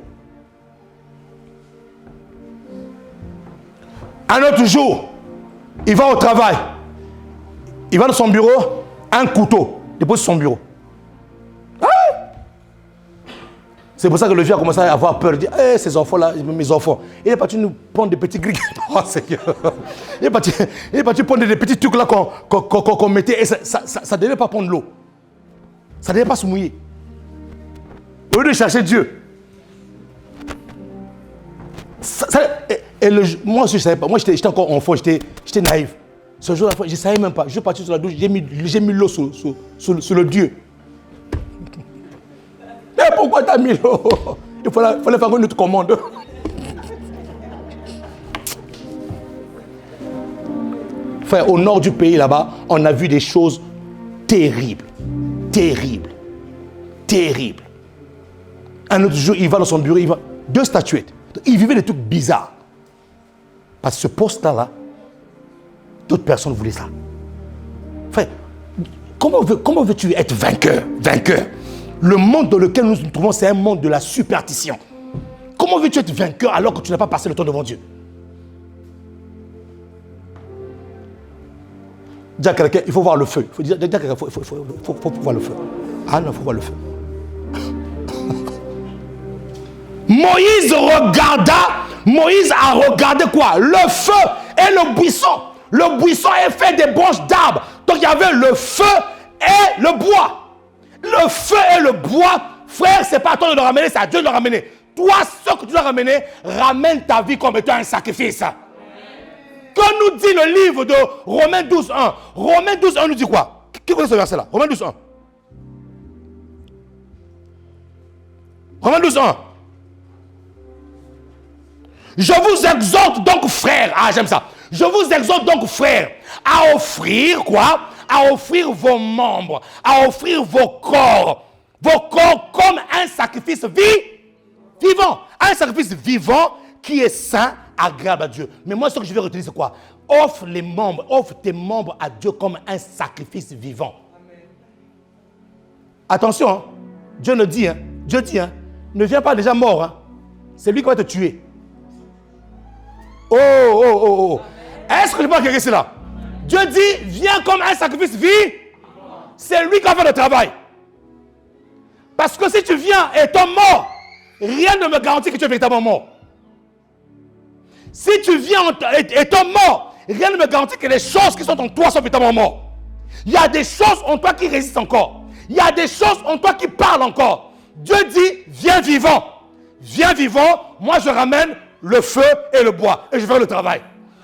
Un autre jour, il va au travail, il va dans son bureau, un couteau déposé sur son bureau. C'est pour ça que le vieux a commencé à avoir peur. Il dit, ces enfants-là, mes enfants. Il est parti nous prendre des petits grigs. Oh, il est parti prendre des petits trucs là qu'on mettait. Et ça ne devait pas prendre l'eau. Ça ne devait pas se mouiller. Au lieu de chercher Dieu. Moi aussi, je ne savais pas. Moi, j'étais encore enfant, j'étais naïf. Ce jour-là, je ne savais même pas. Je suis parti sur la douche, j'ai mis l'eau sur le Dieu. Mais pourquoi tu as mis l'eau? Il fallait faire une autre commande. Frère, au nord du pays, là-bas, on a vu des choses terribles. Terribles. Terribles. Un autre jour, il va dans son bureau, il voit 2 statuettes. Il vivait des trucs bizarres. Parce que ce poste-là, d'autres personnes voulaient ça. Frère, comment veux-tu être vainqueur? Le monde dans lequel nous nous trouvons, c'est un monde de la superstition. Comment veux-tu être vainqueur alors que tu n'as pas passé le temps devant Dieu? Dis à quelqu'un, il faut voir le feu. Il faut voir le feu. Ah non, il faut voir le feu. Moïse a regardé quoi? Le feu et le buisson. Le buisson est fait des branches d'arbres. Donc il y avait le feu et le bois. Le feu et le bois, frère, c'est pas à toi de le ramener, c'est à Dieu de le ramener. Toi, ce que tu dois ramener, ramène ta vie comme étant un sacrifice. Que nous dit le livre de Romains 12.1? Romains 12.1 nous dit quoi? Qui connaît ce verset-là? Romains 12.1. Romains 12.1. Je vous exhorte donc, frères, j'aime ça. Je vous exhorte donc, frères, à offrir quoi? À offrir vos membres, à offrir vos corps comme un sacrifice vivant. Un sacrifice vivant qui est saint, agréable à Dieu. Mais moi, ce que je vais retenir, c'est quoi? Offre tes membres à Dieu comme un sacrifice vivant. Amen. Attention, hein? Dieu dit, ne viens pas déjà mort. Hein? C'est lui qui va te tuer. Oh. Est-ce que je peux acquérir cela? Dieu dit, viens comme un sacrifice c'est lui qui va faire le travail. Parce que si tu viens étant mort, rien ne me garantit que tu es véritablement mort. Si tu viens étant mort, rien ne me garantit que les choses qui sont en toi sont véritablement mortes. Il y a des choses en toi qui résistent encore. Il y a des choses en toi qui parlent encore. Dieu dit, viens vivant. Viens vivant, moi je ramène le feu et le bois et je fais le travail.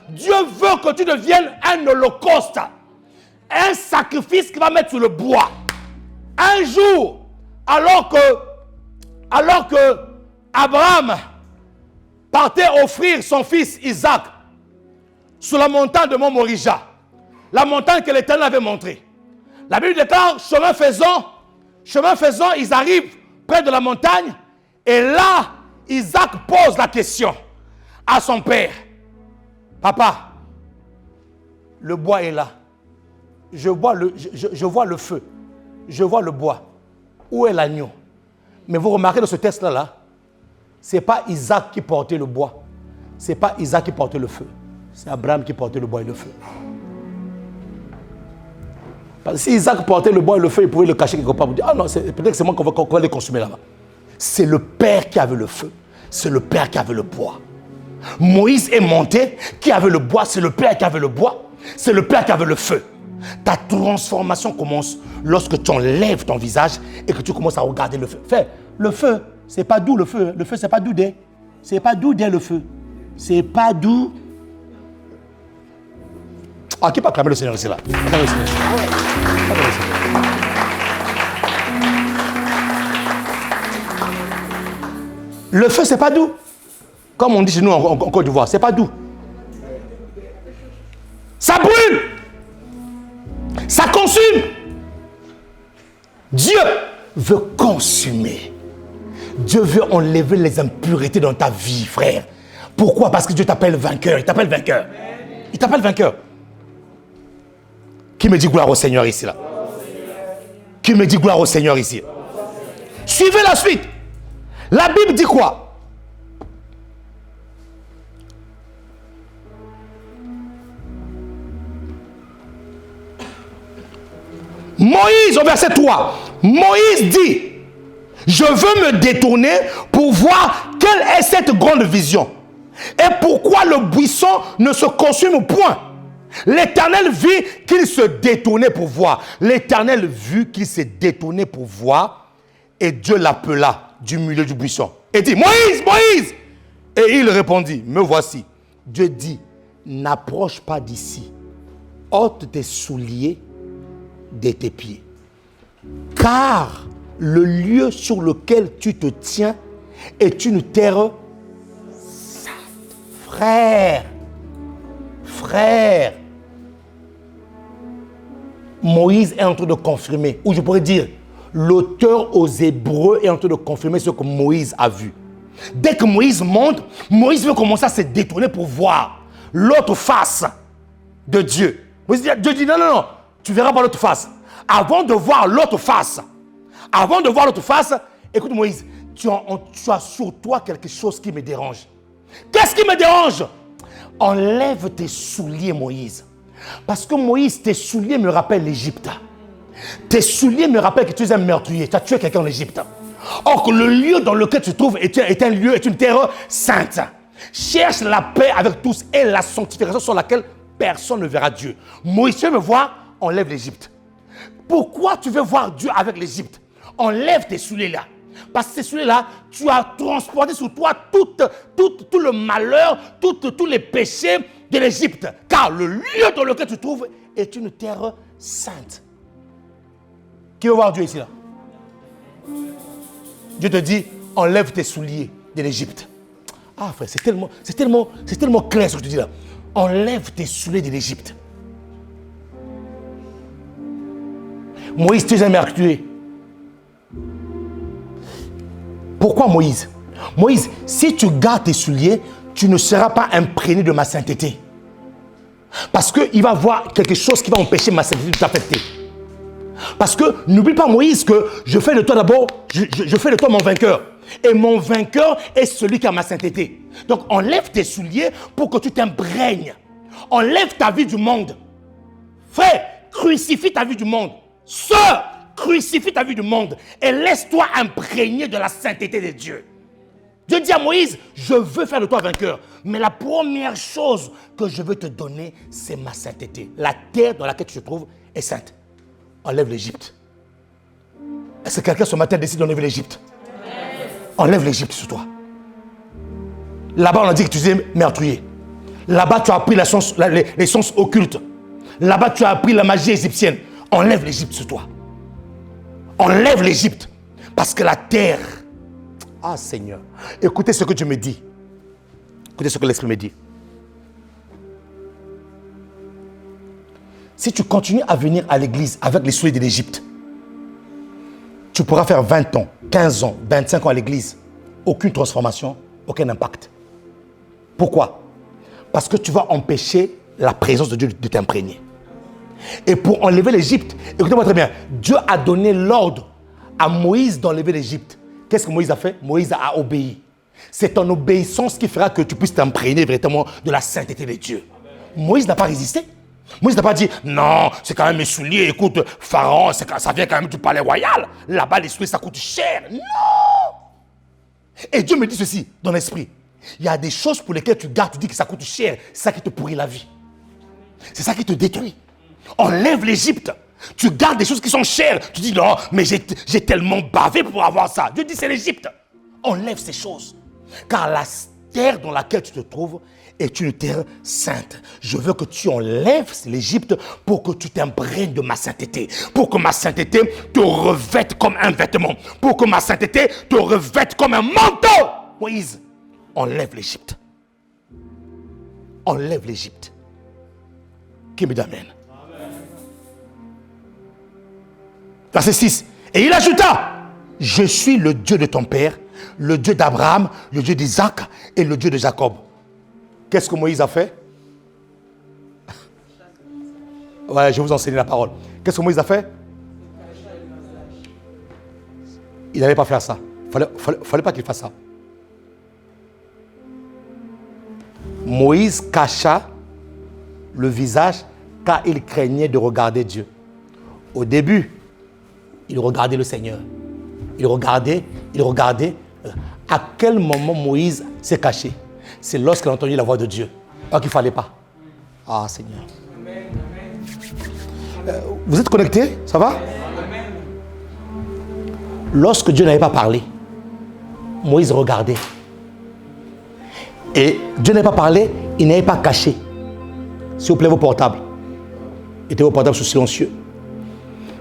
Dieu veut que tu deviennes un holocauste, un sacrifice qui va mettre sur le bois. Un jour, alors que Abraham partait offrir son fils Isaac sur la montagne de Mont Morija, la montagne que l'Éternel avait montrée. La Bible déclare, chemin faisant, ils arrivent près de la montagne et là, Isaac pose la question à son père. Papa, le bois est là. Je vois le feu. Je vois le bois. Où est l'agneau? Mais vous remarquez dans ce texte-là, ce n'est pas Isaac qui portait le bois. Ce n'est pas Isaac qui portait le feu. C'est Abraham qui portait le bois et le feu. Parce que si Isaac portait le bois et le feu, il pouvait le cacher quelque part. Ah non, peut-être que c'est moi qu'on va les consommer là-bas. C'est le père qui avait le feu. C'est le père qui avait le bois. Moïse est monté, qui avait le bois, c'est le père qui avait le bois, c'est le père qui avait le feu. Ta transformation commence lorsque tu enlèves ton visage et que tu commences à regarder le feu. Le feu, c'est pas doux le feu. Le feu, c'est pas doux dès. C'est pas doux dès le feu. C'est pas doux. Ah, qui peut acclamer le Seigneur ici là? Acclamer le Seigneur. Acclamer le Seigneur. Le feu, c'est pas doux. Comme on dit chez nous en Côte d'Ivoire, c'est pas doux. Ça brûle. Ça consume. Dieu veut consumer. Dieu veut enlever les impuretés dans ta vie, frère. Pourquoi? Parce que Dieu t'appelle vainqueur. Il t'appelle vainqueur. Il t'appelle vainqueur. Qui me dit gloire au Seigneur ici là? Qui me dit gloire au Seigneur ici? Suivez la suite. La Bible dit quoi? Moïse, au verset 3, Moïse dit, je veux me détourner pour voir quelle est cette grande vision et pourquoi le buisson ne se consume point. L'Éternel vit qu'il se détournait pour voir. L'Éternel vit qu'il s'est détourné pour voir et Dieu l'appela du milieu du buisson et dit, Moïse, Moïse! Et il répondit, me voici. Dieu dit, n'approche pas d'ici, ôte tes souliers de tes pieds. Car le lieu sur lequel tu te tiens est une terre sainte. Frère, Moïse est en train de confirmer, ou je pourrais dire, l'auteur aux Hébreux est en train de confirmer ce que Moïse a vu. Dès que Moïse monte, Moïse veut commencer à se détourner pour voir l'autre face de Dieu. Dieu dit, non, tu verras pas l'autre face. Avant de voir l'autre face, écoute Moïse, tu as sur toi quelque chose qui me dérange. Qu'est-ce qui me dérange? Enlève tes souliers, Moïse. Parce que Moïse, tes souliers me rappellent l'Égypte. Tes souliers me rappellent que tu es un meurtrier. Tu as tué quelqu'un en Égypte. Or que le lieu dans lequel tu te trouves est une terre sainte. Cherche la paix avec tous et la sanctification sur laquelle personne ne verra Dieu. Moïse, tu veux me voir? Enlève l'Égypte. Pourquoi tu veux voir Dieu avec l'Égypte? Enlève tes souliers là. Parce que ces souliers là, tu as transporté sur toi tout le malheur, tous les péchés de l'Égypte. Car le lieu dans lequel tu te trouves est une terre sainte. Qui veut voir Dieu ici là? Dieu te dit, enlève tes souliers de l'Égypte. Ah frère, c'est tellement clair ce que tu dis là. Enlève tes souliers de l'Égypte. Moïse, tu es un meurtrier. Pourquoi Moïse? Moïse, si tu gardes tes souliers, tu ne seras pas imprégné de ma sainteté. Parce qu'il va y avoir quelque chose qui va empêcher ma sainteté de t'affecter. Parce que n'oublie pas Moïse que je fais de toi d'abord, je fais de toi mon vainqueur. Et mon vainqueur est celui qui a ma sainteté. Donc enlève tes souliers pour que tu t'imprègnes. Enlève ta vie du monde. Frère, crucifie ta vie du monde. Sœur, crucifie ta vie du monde et laisse-toi imprégner de la sainteté de Dieu. Dieu dit à Moïse, je veux faire de toi vainqueur. Mais la première chose que je veux te donner, c'est ma sainteté. La terre dans laquelle tu te trouves est sainte. Enlève l'Égypte. Est-ce que quelqu'un ce matin décide d'enlever l'Égypte? Enlève l'Égypte sur toi. Là-bas, on a dit que tu es meurtrier. Là-bas, tu as appris les sens occultes. Là-bas, tu as appris la magie égyptienne. Enlève l'Égypte sur toi. Enlève l'Égypte. Parce que la terre... Ah Seigneur, écoutez ce que Dieu me dit. Écoutez ce que l'Esprit me dit. Si tu continues à venir à l'église avec les souliers de l'Égypte, tu pourras faire 20 ans, 15 ans, 25 ans à l'église. Aucune transformation, aucun impact. Pourquoi? Parce que tu vas empêcher la présence de Dieu de t'imprégner. Et pour enlever l'Égypte, écoutez-moi très bien, Dieu a donné l'ordre à Moïse d'enlever l'Égypte. Qu'est-ce que Moïse a fait? Moïse a obéi. C'est ton obéissance qui fera que tu puisses t'imprégner véritablement de la sainteté de Dieu. Moïse n'a pas résisté. Moïse n'a pas dit, non, c'est quand même mes souliers, écoute, Pharaon, ça vient quand même du palais royal. Là-bas, les souliers, ça coûte cher. Non! Et Dieu me dit ceci dans l'esprit. Il y a des choses pour lesquelles tu gardes, tu dis que ça coûte cher. C'est ça qui te pourrit la vie. C'est ça qui te détruit. Enlève l'Égypte. Tu gardes des choses qui sont chères. Tu dis non, mais j'ai tellement bavé pour avoir ça. Dieu dit c'est l'Égypte. Enlève ces choses. Car la terre dans laquelle tu te trouves est une terre sainte. Je veux que tu enlèves l'Égypte pour que tu t'imprègnes de ma sainteté. Pour que ma sainteté te revête comme un vêtement. Pour que ma sainteté te revête comme un manteau. Moïse, enlève l'Égypte. Enlève l'Égypte. Qui me dit amen? Verset 6. Et il ajouta, je suis le Dieu de ton père, le Dieu d'Abraham, le Dieu d'Isaac et le Dieu de Jacob. Qu'est-ce que Moïse a fait? Ouais, je vais vous enseigner la parole. Qu'est-ce que Moïse a fait? Il n'allait pas faire ça. Fallait pas qu'il fasse ça. Moïse cacha le visage car il craignait de regarder Dieu. Au début, il regardait le Seigneur. Il regardait. À quel moment Moïse s'est caché? C'est lorsqu'il a entendu la voix de Dieu. Pas qu'il ne fallait pas. Ah, Seigneur. Vous êtes connectés? Ça va? Lorsque Dieu n'avait pas parlé, Moïse regardait. Et Dieu n'avait pas parlé, il n'avait pas caché. S'il vous plaît, vos portables. Mettez vos portables sous silencieux.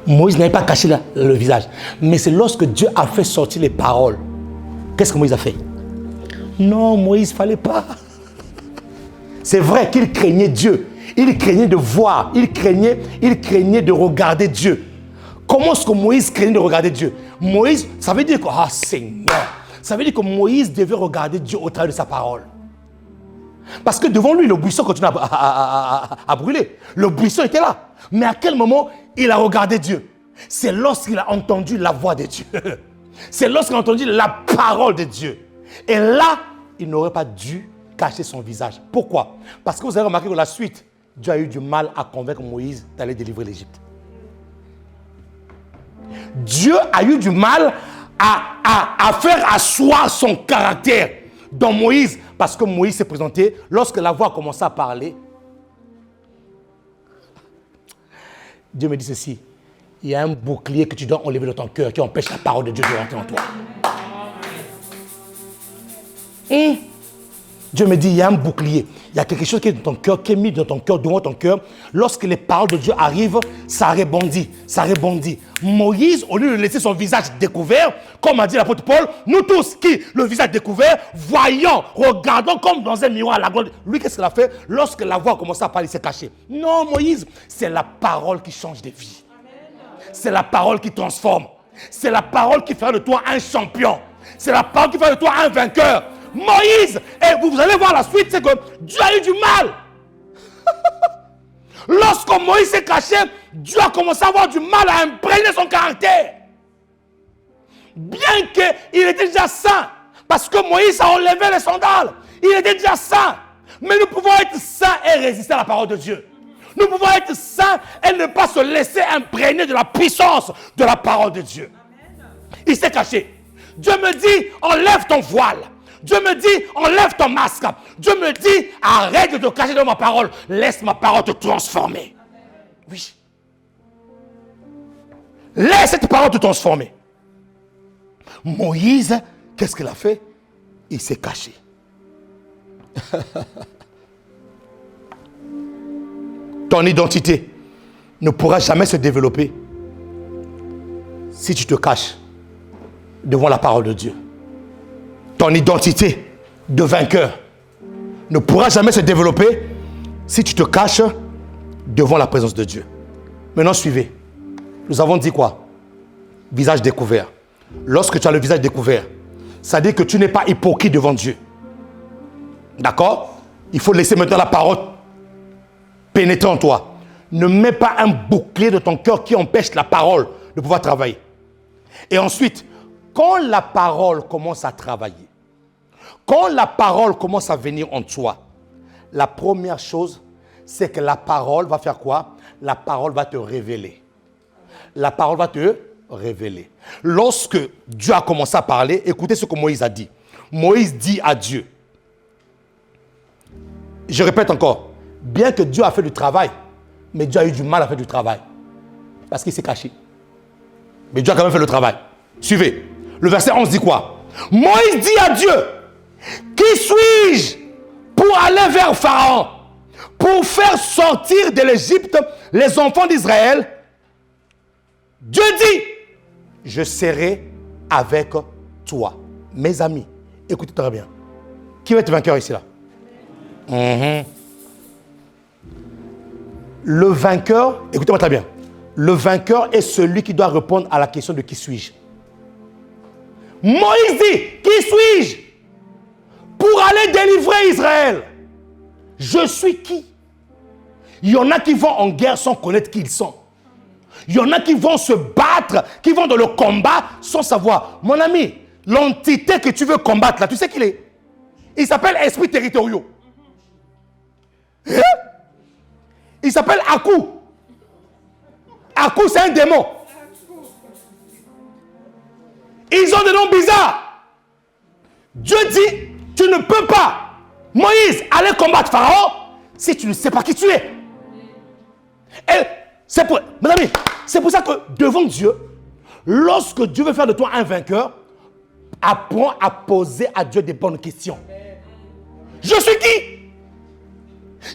Moïse n'avait pas caché le visage. Mais c'est lorsque Dieu a fait sortir les paroles. Qu'est-ce que Moïse a fait? Non, Moïse, il ne fallait pas. C'est vrai qu'il craignait Dieu. Il craignait de voir. Il craignait de regarder Dieu. Comment est-ce que Moïse craignait de regarder Dieu? Moïse, ça veut dire que, ah Seigneur, ça veut dire que Moïse devait regarder Dieu au travers de sa parole. Parce que devant lui, le buisson continuait à brûler. Le buisson était là. Mais à quel moment il a regardé Dieu? C'est lorsqu'il a entendu la voix de Dieu. C'est lorsqu'il a entendu la parole de Dieu. Et là, il n'aurait pas dû cacher son visage. Pourquoi? Parce que vous avez remarqué que la suite, Dieu a eu du mal à convaincre Moïse d'aller délivrer l'Égypte. Dieu a eu du mal à faire asseoir son caractère dans Moïse. Parce que Moïse s'est présenté, lorsque la voix a commencé à parler, Dieu me dit ceci, il y a un bouclier que tu dois enlever de ton cœur qui empêche la parole de Dieu de rentrer en toi. Et Dieu me dit, il y a un bouclier. Il y a quelque chose qui est dans ton cœur, qui est mis dans ton cœur, devant ton cœur. Lorsque les paroles de Dieu arrivent, ça rebondit, ça rebondit. Moïse, au lieu de laisser son visage découvert, comme a dit l'apôtre Paul, nous tous qui, le visage découvert, voyons, regardons comme dans un miroir la gloire. Lui, qu'est-ce qu'il a fait? Lorsque la voix a commencé à parler, il s'est caché. Non, Moïse, c'est la parole qui change des vies. C'est la parole qui transforme. C'est la parole qui fait de toi un champion. C'est la parole qui fait de toi un vainqueur. Moïse, et vous allez voir la suite, c'est que Dieu a eu du mal. Lorsque Moïse s'est caché, Dieu a commencé à avoir du mal à imprégner son caractère. Bien qu'il était déjà saint, parce que Moïse a enlevé les sandales, il était déjà saint. Mais nous pouvons être saints et résister à la parole de Dieu. Nous pouvons être saints et ne pas se laisser imprégner de la puissance de la parole de Dieu. Il s'est caché. Dieu me dit, enlève ton voile. Dieu me dit, enlève ton masque. Dieu me dit, arrête de te cacher dans ma parole. Laisse ma parole te transformer. Oui. Laisse cette parole te transformer. Moïse, qu'est-ce qu'il a fait? Il s'est caché. Ton identité ne pourra jamais se développer si tu te caches devant la parole de Dieu. Ton identité de vainqueur ne pourra jamais se développer si tu te caches devant la présence de Dieu. Maintenant, suivez. Nous avons dit quoi? Visage découvert. Lorsque tu as le visage découvert, ça dit que tu n'es pas hypocrite devant Dieu. D'accord? Il faut laisser maintenant la parole pénétrer en toi. Ne mets pas un bouclier de ton cœur qui empêche la parole de pouvoir travailler. Et ensuite, quand la parole commence à travailler, quand la parole commence à venir en toi, la première chose, c'est que la parole va faire quoi? La parole va te révéler. La parole va te révéler. Lorsque Dieu a commencé à parler, écoutez ce que Moïse a dit. Moïse dit à Dieu, je répète encore, bien que Dieu a fait du travail, Mais Dieu a eu du mal à faire du travail. Parce qu'il s'est caché. Mais Dieu a quand même fait le travail. Suivez. Le verset 11 dit quoi? Moïse dit à Dieu, qui suis-je pour aller vers Pharaon, pour faire sortir de l'Égypte les enfants d'Israël? Dieu dit, je serai avec toi. Mes amis, écoutez très bien. Qui va être vainqueur ici là? Le vainqueur, écoutez-moi très bien. Le vainqueur est celui qui doit répondre à la question de qui suis-je. Moïse dit, qui suis-je pour aller délivrer Israël? Je suis qui? Il y en a qui vont en guerre sans connaître qui ils sont. Il y en a qui vont se battre, qui vont dans le combat sans savoir. Mon ami, l'entité que tu veux combattre là, tu sais qui il est? Il s'appelle esprit territoriaux. Il s'appelle Akou. Akou, c'est un démon. Ils ont des noms bizarres. Dieu dit, tu ne peux pas, Moïse, aller combattre Pharaon si tu ne sais pas qui tu es. Et c'est pour, mes amis, c'est pour ça que devant Dieu, lorsque Dieu veut faire de toi un vainqueur, apprends à poser à Dieu des bonnes questions. Je suis qui?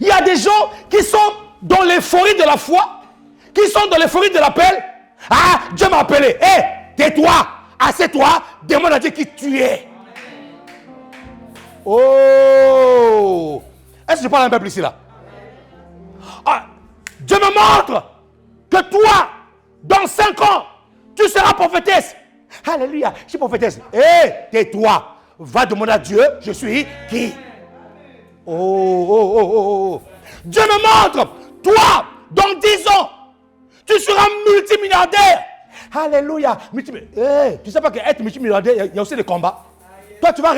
Il y a des gens qui sont dans l'euphorie de la foi, qui sont dans l'euphorie de l'appel. Ah, Dieu m'a appelé. Hé, tais-toi, assieds-toi, demande à Dieu qui tu es. Oh! Est-ce que je parle à un peuple ici là? Ah, Dieu me montre que toi, dans 5 ans, tu seras prophétesse. Alléluia, je suis prophétesse. Hé, tais-toi, va demander à Dieu, je suis qui? Oh. Dieu me montre, toi, dans 10 ans, tu seras multimilliardaire. Alléluia. Hey, tu ne sais pas qu'être multimilliardaire, il y a aussi des combats. Toi, tu vas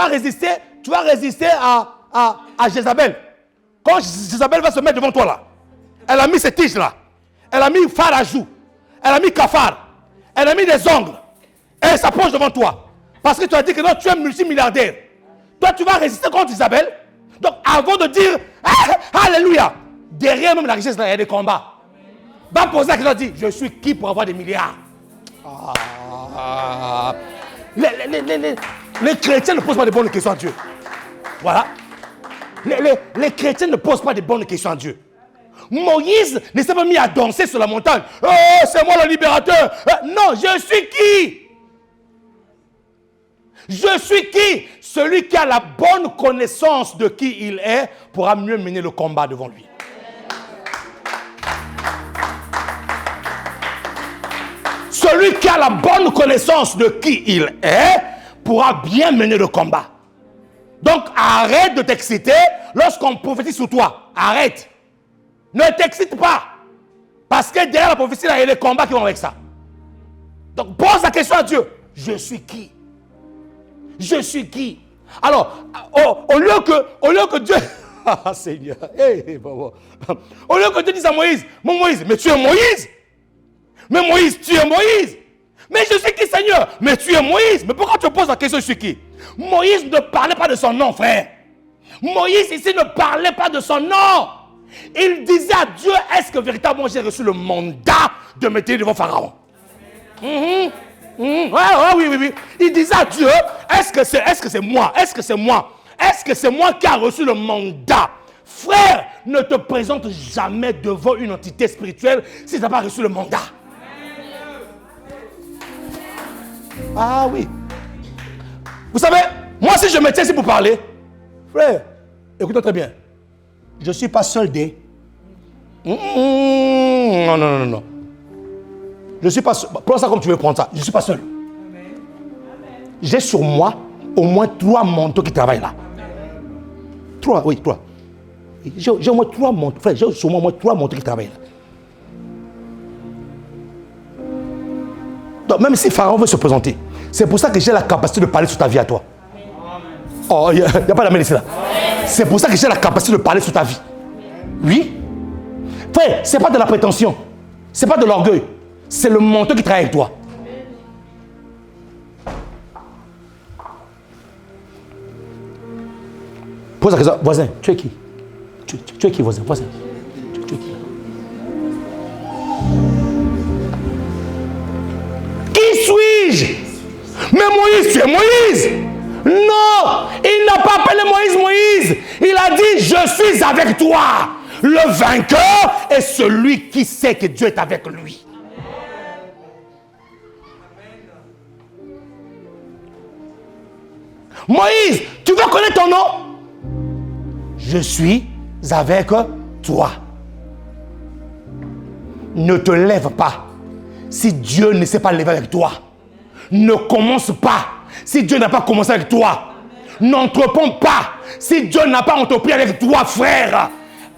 résister à Jézabel. Quand Jézabel va se mettre devant toi là, elle a mis ses tiges là. Elle a mis phare à joue. Elle a mis cafard. Elle a mis des ongles. Et elle s'approche devant toi. Parce que tu as dit que non, tu es multimilliardaire. Toi, tu vas résister contre Isabelle. Donc, avant de dire Alléluia, derrière même la richesse, là, il y a des combats. Va poser la question, dit, je suis qui pour avoir des milliards? Les chrétiens ne posent pas de bonnes questions à Dieu. Voilà. Les chrétiens ne posent pas de bonnes questions à Dieu. Moïse ne s'est pas mis à danser sur la montagne. Oh, c'est moi le libérateur. Non, je suis qui? Je suis qui? Celui qui a la bonne connaissance de qui il est pourra mieux mener le combat devant lui. Celui qui a la bonne connaissance de qui il est pourra bien mener le combat. Donc arrête de t'exciter lorsqu'on prophétise sur toi. Arrête. Ne t'excite pas. Parce que derrière la prophétie, il y a les combats qui vont avec ça. Donc pose la question à Dieu. Je suis qui? Je suis qui? Alors, au lieu que Dieu... Ah Seigneur. Au lieu que Dieu dise à Moïse, mon Moïse, mais tu es Moïse. Mais Moïse, tu es Moïse. Mais je suis qui, Seigneur? Mais tu es Moïse. Mais pourquoi tu poses la question, je suis qui? Moïse ne parlait pas de son nom, frère. Moïse ici ne parlait pas de son nom. Il disait à Dieu, est-ce que véritablement j'ai reçu le mandat de me tenir devant Pharaon? Oui. Il disait à Dieu, est-ce que c'est moi? Est-ce que c'est moi? Est-ce que c'est moi qui a reçu le mandat? Frère, ne te présente jamais devant une entité spirituelle si tu n'as pas reçu le mandat. Ah oui. Vous savez, moi si je me tiens ici pour parler, frère, écoute-moi très bien. Je ne suis pas seul des... Non. Je ne suis pas seul. Prends ça comme tu veux prendre ça. Je ne suis pas seul. J'ai sur moi au moins 3 manteaux qui travaillent là. 3. J'ai au moins 3 manteaux. Frère, j'ai sur moi au moins 3 manteaux qui travaillent là. Donc même si Pharaon veut se présenter, c'est pour ça que j'ai la capacité de parler sur ta vie à toi. Oh, il n'y a pas d'amen ici là. C'est pour ça que j'ai la capacité de parler sur ta vie. Oui. Frère, ce n'est pas de la prétention. Ce n'est pas de l'orgueil. C'est le manteau qui travaille avec toi. Pose la question, voisin, tu es qui? Tu es qui, voisin? Voisin, tu es qui? Je suis avec toi. Le vainqueur est celui qui sait que Dieu est avec lui. Moïse, tu veux connaître ton nom? Je suis avec toi. Ne te lève pas si Dieu ne s'est pas levé avec toi. Ne commence pas si Dieu n'a pas commencé avec toi. N'entreprends pas si Dieu n'a pas entrepris avec toi, frère.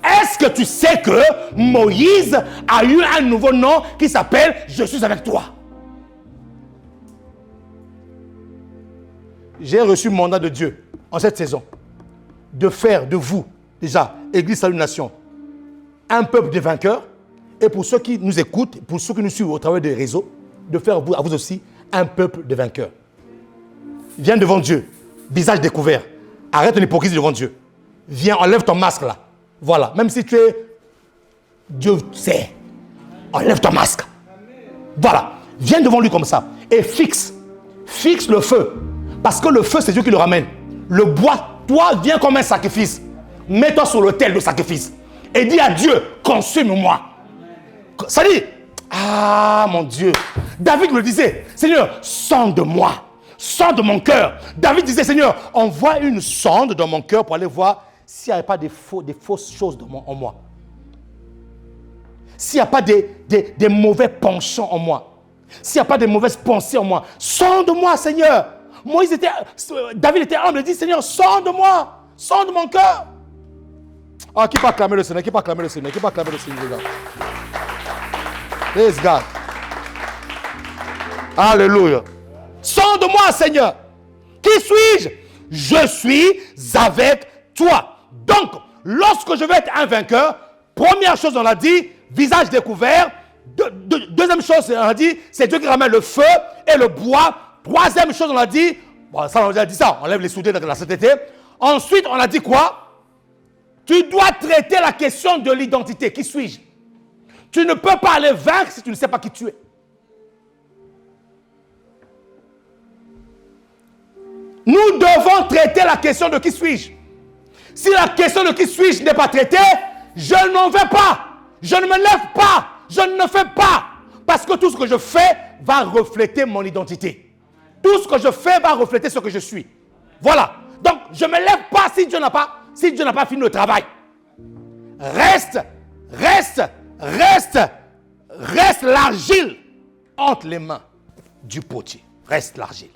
Est-ce que tu sais que Moïse a eu un nouveau nom qui s'appelle « Je suis avec toi ». J'ai reçu le mandat de Dieu en cette saison de faire de vous, déjà, Église Salut Nation, un peuple de vainqueurs. Et pour ceux qui nous écoutent, pour ceux qui nous suivent au travers des réseaux, de faire à vous aussi un peuple de vainqueurs. Viens devant Dieu, visage découvert. Arrête ton hypocrisie devant Dieu. Viens, enlève ton masque là. Voilà, même si tu es... Dieu sait. Enlève ton masque. Voilà, viens devant lui comme ça. Et fixe le feu. Parce que le feu, c'est Dieu qui le ramène. Le bois, toi, viens comme un sacrifice. Mets-toi sur l'autel de sacrifice. Et dis à Dieu, consume-moi. Ça dit, ah mon Dieu. David me disait, Seigneur, sonde de moi. Sonde de mon cœur. David disait, Seigneur, envoie une sonde dans mon cœur pour aller voir s'il n'y a pas des fausses choses en moi. S'il n'y a pas des mauvais penchants en moi. S'il n'y a pas de mauvaises pensées en moi. Sonde-moi, Seigneur. David était humble, il dit, Seigneur, sonde-moi. Sonde mon cœur. Ah, qui peut acclamer le Seigneur? Qui peut acclamer le Seigneur? Qui peut acclamer le Seigneur? Praise God. Alléluia. Sonde-moi, Seigneur. Qui suis-je? Je suis avec toi. Donc, lorsque je vais être un vainqueur, première chose, on a dit, visage découvert. Deuxième chose, on a dit, c'est Dieu qui ramène le feu et le bois. Troisième chose, on a dit, bon, ça, on a déjà dit ça, on lève les soudés dans la sainteté. Ensuite, on a dit quoi? Tu dois traiter la question de l'identité. Qui suis-je? Tu ne peux pas aller vaincre si tu ne sais pas qui tu es. Nous devons traiter la question de qui suis-je. Si la question de qui suis-je n'est pas traitée, je n'en vais pas. Je ne me lève pas. Je ne fais pas. Parce que tout ce que je fais va refléter mon identité. Tout ce que je fais va refléter ce que je suis. Voilà. Donc, je ne me lève pas si Dieu n'a pas fini le travail. Reste l'argile entre les mains du potier. Reste l'argile.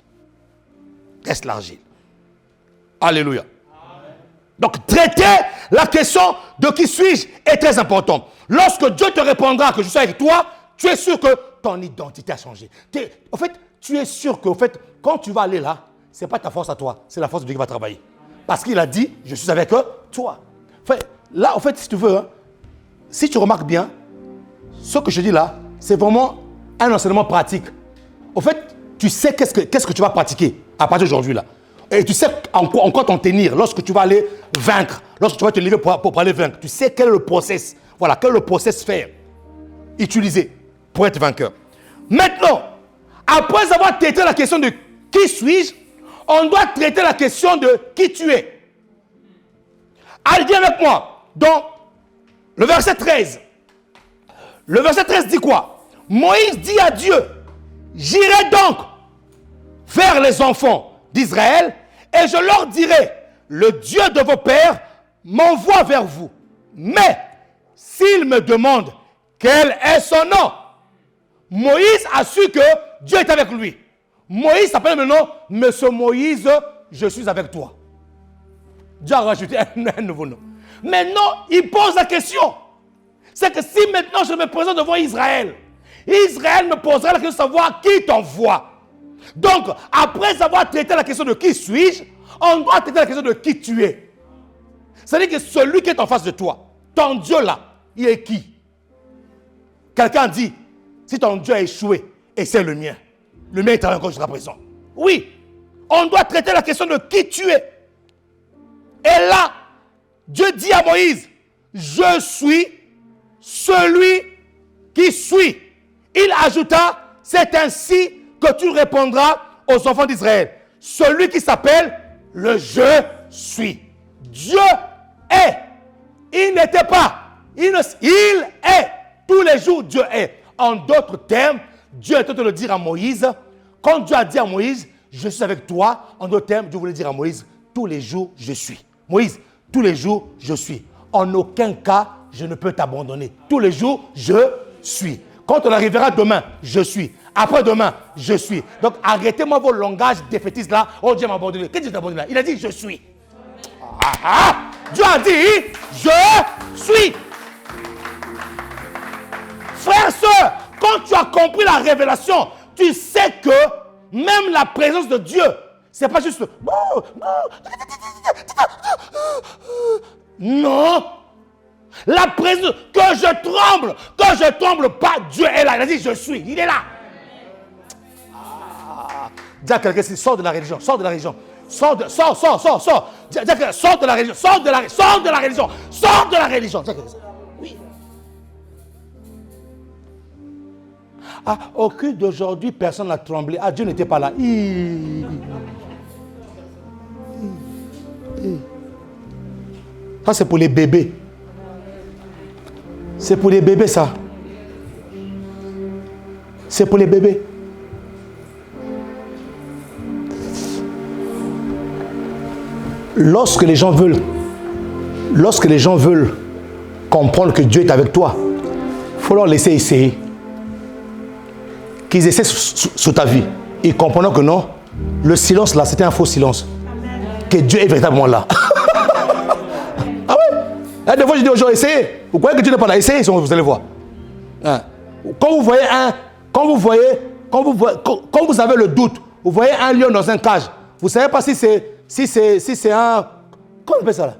Reste l'argile. Alléluia. Amen. Donc, traiter la question de qui suis-je est très important. Lorsque Dieu te répondra que je suis avec toi, tu es sûr que ton identité a changé. En fait, tu es sûr que quand tu vas aller là, ce n'est pas ta force à toi, c'est la force de Dieu qui va travailler. Parce qu'il a dit, je suis avec toi. Là, en fait, si tu veux, si tu remarques bien, ce que je dis là, c'est vraiment un enseignement pratique. En fait, tu sais qu'est-ce que tu vas pratiquer à partir d'aujourd'hui là. Et tu sais en quoi t'en tenir lorsque tu vas aller vaincre, lorsque tu vas te lever pour aller vaincre. Tu sais quel est le process. Voilà, quel est le process faire, utiliser pour être vainqueur. Maintenant, après avoir traité la question de qui suis-je, on doit traiter la question de qui tu es. Allez, viens avec moi. Donc, le verset 13. Le verset 13 dit quoi? Moïse dit à Dieu, j'irai donc vers les enfants d'Israël et je leur dirai, le Dieu de vos pères m'envoie vers vous. Mais s'ils me demandent quel est son nom, Moïse a su que Dieu est avec lui. Moïse s'appelle maintenant Monsieur Moïse, je suis avec toi. Dieu a rajouté un nouveau nom. Maintenant, il pose la question. C'est que si maintenant je me présente devant Israël, Israël me posera la question de savoir qui t'envoie. Donc, après avoir traité la question de qui suis-je, on doit traiter la question de qui tu es. C'est-à-dire que celui qui est en face de toi, ton Dieu là, il est qui? Quelqu'un dit, si ton Dieu a échoué, et c'est le mien est encore jusqu'à présent. Oui, on doit traiter la question de qui tu es. Et là, Dieu dit à Moïse, je suis celui qui suis. Il ajouta, c'est ainsi que tu répondras aux enfants d'Israël. Celui qui s'appelle le je suis. Dieu est Il n'était pas. Il est. Tous les jours, Dieu est. En d'autres termes, Dieu était en train de dire à Moïse, quand Dieu a dit à Moïse, je suis avec toi, en d'autres termes, Dieu voulait dire à Moïse, tous les jours, je suis. Moïse, tous les jours, je suis. En aucun cas, je ne peux t'abandonner. Tous les jours, je suis. Quand on arrivera demain, je suis. Après-demain, je suis. Donc, arrêtez-moi vos langages défaitistes là. Oh, Dieu m'a abandonné. Qu'est-ce que Dieu abandonné là? Il a dit, je suis. Dieu a dit, je suis. Frère, soeur, quand tu as compris la révélation, tu sais que même la présence de Dieu, c'est pas juste... Non. La présence, que je tremble pas, Dieu est là. Il a dit, je suis. Il est là. Dis à quelqu'un, sors de la religion, sors de la religion. Sors. Dis à quelqu'un, sors de la religion, sors de la religion, sors de la religion. Oui. Au culte d'aujourd'hui, personne n'a tremblé. Dieu n'était pas là. Ça, c'est pour les bébés. C'est pour les bébés, ça. C'est pour les bébés. Lorsque les gens veulent comprendre que Dieu est avec toi, il faut leur laisser essayer. Qu'ils essaient sur ta vie. Ils comprennent que non, le silence là, c'était un faux silence. Amen. Que Dieu est véritablement là. Ah ouais? Des fois, je dis aux gens, essayez. Vous croyez que Dieu n'est pas là? Essayez, vous allez voir. Hein? Quand vous avez le doute, vous voyez un lion dans un cage, vous ne savez pas si c'est un... Comment on appelle ça là?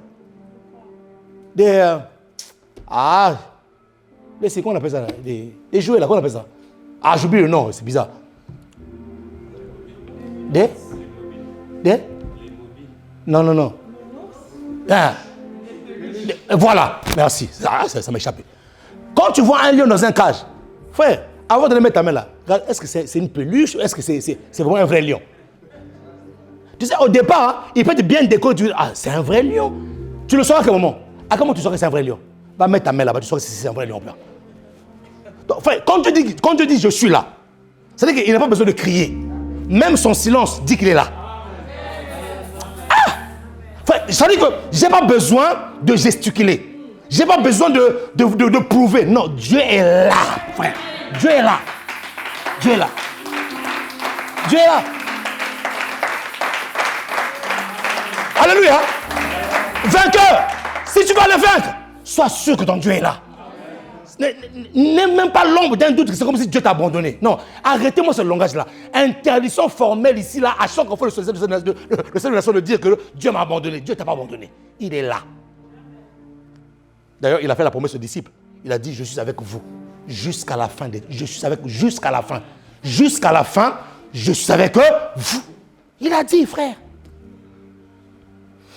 C'est quoi on appelle ça là? Des jouets là, comment on appelle ça? J'oublie le nom, c'est bizarre. Non. Voilà, merci. Ça m'a échappé. Quand tu vois un lion dans un cage, frère, avant de le mettre ta main là, est-ce que c'est une peluche ou est-ce que c'est vraiment un vrai lion? Tu sais, au départ, il peut être bien décoré, tu dis, c'est un vrai lion. Tu le sauras à quel moment? À quel moment tu sauras que c'est un vrai lion? Va mettre ta main là-bas, tu sauras que c'est un vrai lion. Donc, frère, quand Dieu dit je suis là, c'est-à-dire qu'il n'a pas besoin de crier. Même son silence dit qu'il est là. Frère, ça veut dire que je n'ai pas besoin de gesticuler. Je n'ai pas besoin de prouver. Non, Dieu est là, frère. Dieu est là. Dieu est là. Dieu est là. Alléluia. Vainqueur. Si tu vas le vaincre, sois sûr que ton Dieu est là. N'aie même pas l'ombre d'un doute que c'est comme si Dieu t'a abandonné. Non, arrêtez-moi ce langage-là. Interdiction formelle ici, là, à chaque fois le Seigneur de nation de dire que Dieu m'a abandonné. Dieu ne t'a pas abandonné. Il est là. D'ailleurs, il a fait la promesse aux disciples. Il a dit, je suis avec vous jusqu'à la fin. Je suis avec vous jusqu'à la fin. Jusqu'à la fin, je suis avec vous. Il a dit, frère.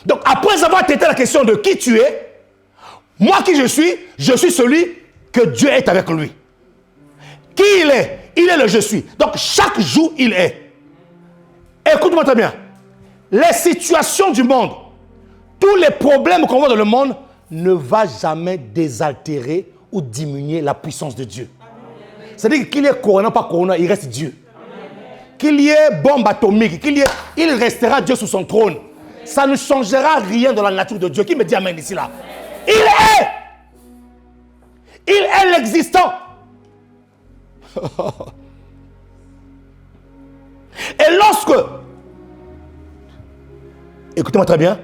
Donc, après avoir traité la question de qui tu es, moi qui je suis celui que Dieu est avec lui. Qui il est le je suis. Donc, chaque jour, il est. Écoute-moi très bien. Les situations du monde, tous les problèmes qu'on voit dans le monde, ne va jamais désaltérer ou diminuer la puissance de Dieu. C'est-à-dire qu'il y ait corona, pas corona, il reste Dieu. Qu'il y ait bombe atomique, il restera Dieu sur son trône. Ça ne changera rien dans la nature de Dieu. Qui me dit amen ici là? Il est l'existant. Et lorsque, écoutez-moi très bien,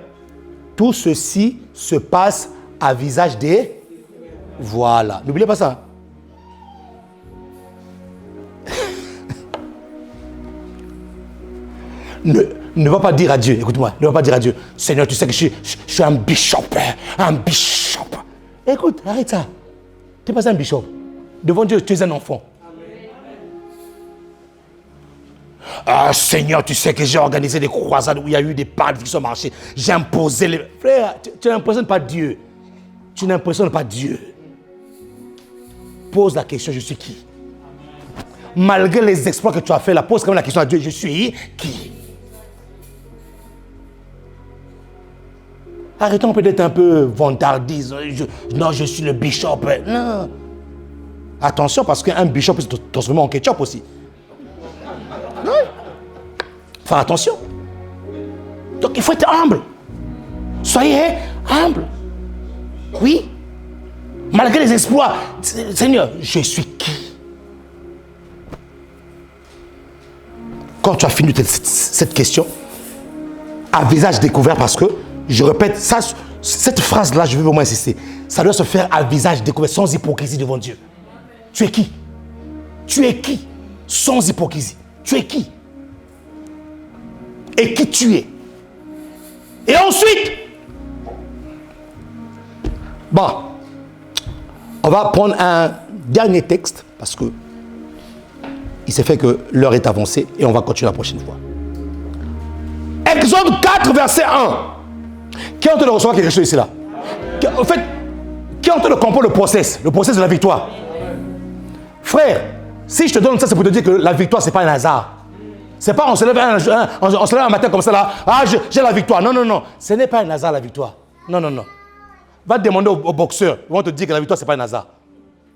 tout ceci se passe à visage des... Voilà. N'oubliez pas ça. Ne va pas dire à Dieu, écoute-moi, ne va pas dire à Dieu, Seigneur, tu sais que je suis un bishop, un bishop. Écoute, arrête ça. Tu n'es pas un bishop. Devant Dieu, tu es un enfant. Seigneur, tu sais que j'ai organisé des croisades où il y a eu des padres qui sont marchés. J'ai imposé les... Frère, tu n'impressionnes pas Dieu. Tu n'impressionnes pas Dieu. Pose la question, je suis qui? Malgré les exploits que tu as fait, là, pose quand même la question à Dieu, je suis qui? Arrêtons peut-être un peu vantardise. Non, je suis le bishop. Non. Attention, parce qu'un bishop peut se transformer en ketchup aussi. Oui. Faire attention. Donc il faut être humble. Soyez humble. Oui. Malgré les exploits. Seigneur, je suis qui? Quand tu as fini cette question, à visage découvert, parce que, je répète, ça, cette phrase-là, je vais vraiment insister. Ça doit se faire à visage découvert, sans hypocrisie devant Dieu. Tu es qui? Tu es qui? Sans hypocrisie. Tu es qui? Et qui tu es? Et ensuite, bon, on va prendre un dernier texte, parce que il s'est fait que l'heure est avancée, et on va continuer la prochaine fois. Exode 4, verset 1. Qui est en train de recevoir quelque chose ici là? En fait, qui est en train de comprendre le process de la victoire? Frère, si je te donne ça, c'est pour te dire que la victoire, ce n'est pas un hasard. C'est pas on se lève un matin comme ça là, ah j'ai la victoire. Non, non, non. Ce n'est pas un hasard la victoire. Non, non, non. Va demander aux boxeurs, ils vont te dire que la victoire, ce n'est pas un hasard.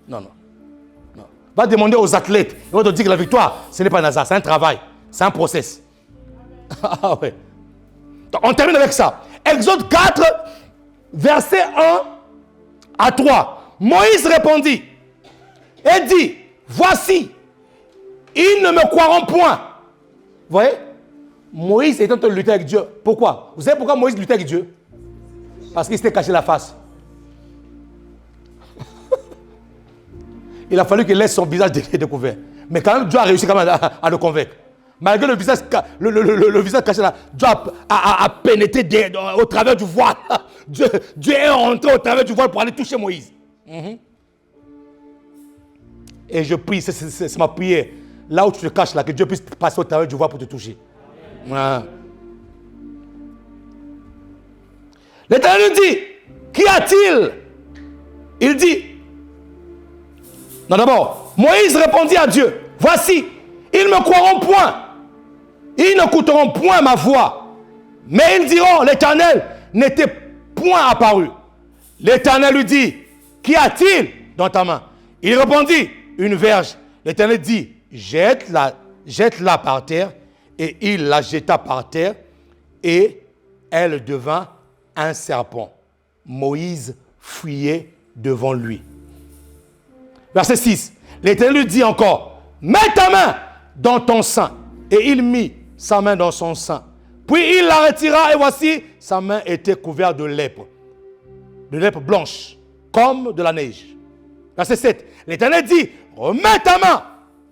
Non, non, non. Va demander aux athlètes, ils vont te dire que la victoire, ce n'est pas un hasard, c'est un travail, c'est un process. Ah ouais. Donc, on termine avec ça. Exode 4, verset 1 à 3. Moïse répondit et dit, voici, ils ne me croiront point. Vous voyez? Moïse est en train de lutter avec Dieu. Pourquoi? Vous savez pourquoi Moïse luttait avec Dieu? Parce qu'il s'était caché la face. Il a fallu qu'il laisse son visage découvert. Mais quand même, Dieu a réussi quand même à le convaincre. Malgré le visage, le visage caché là, Dieu a pénétré au travers du voile. Dieu est rentré au travers du voile pour aller toucher Moïse. Et je prie, c'est ma prière. Là où tu te caches là, que Dieu puisse passer au travers du voile pour te toucher. Voilà. L'Éternel dit, qu'y a-t-il? Il dit, non d'abord, Moïse répondit à Dieu, voici, ils ne me croiront point, ils n'écouteront point ma voix, mais ils diront, l'Éternel n'était point apparu. L'Éternel lui dit, qu'y a-t-il dans ta main? Il répondit, une verge. L'Éternel dit, jette-la par terre, et il la jeta par terre, et elle devint un serpent. Moïse fuyait devant lui. Verset 6. L'Éternel lui dit encore, mets ta main dans ton sein. Et il mit sa main dans son sein. Puis il la retira et voici, sa main était couverte de lèpre blanche, comme de la neige. Verset 7. L'Éternel dit, remets ta main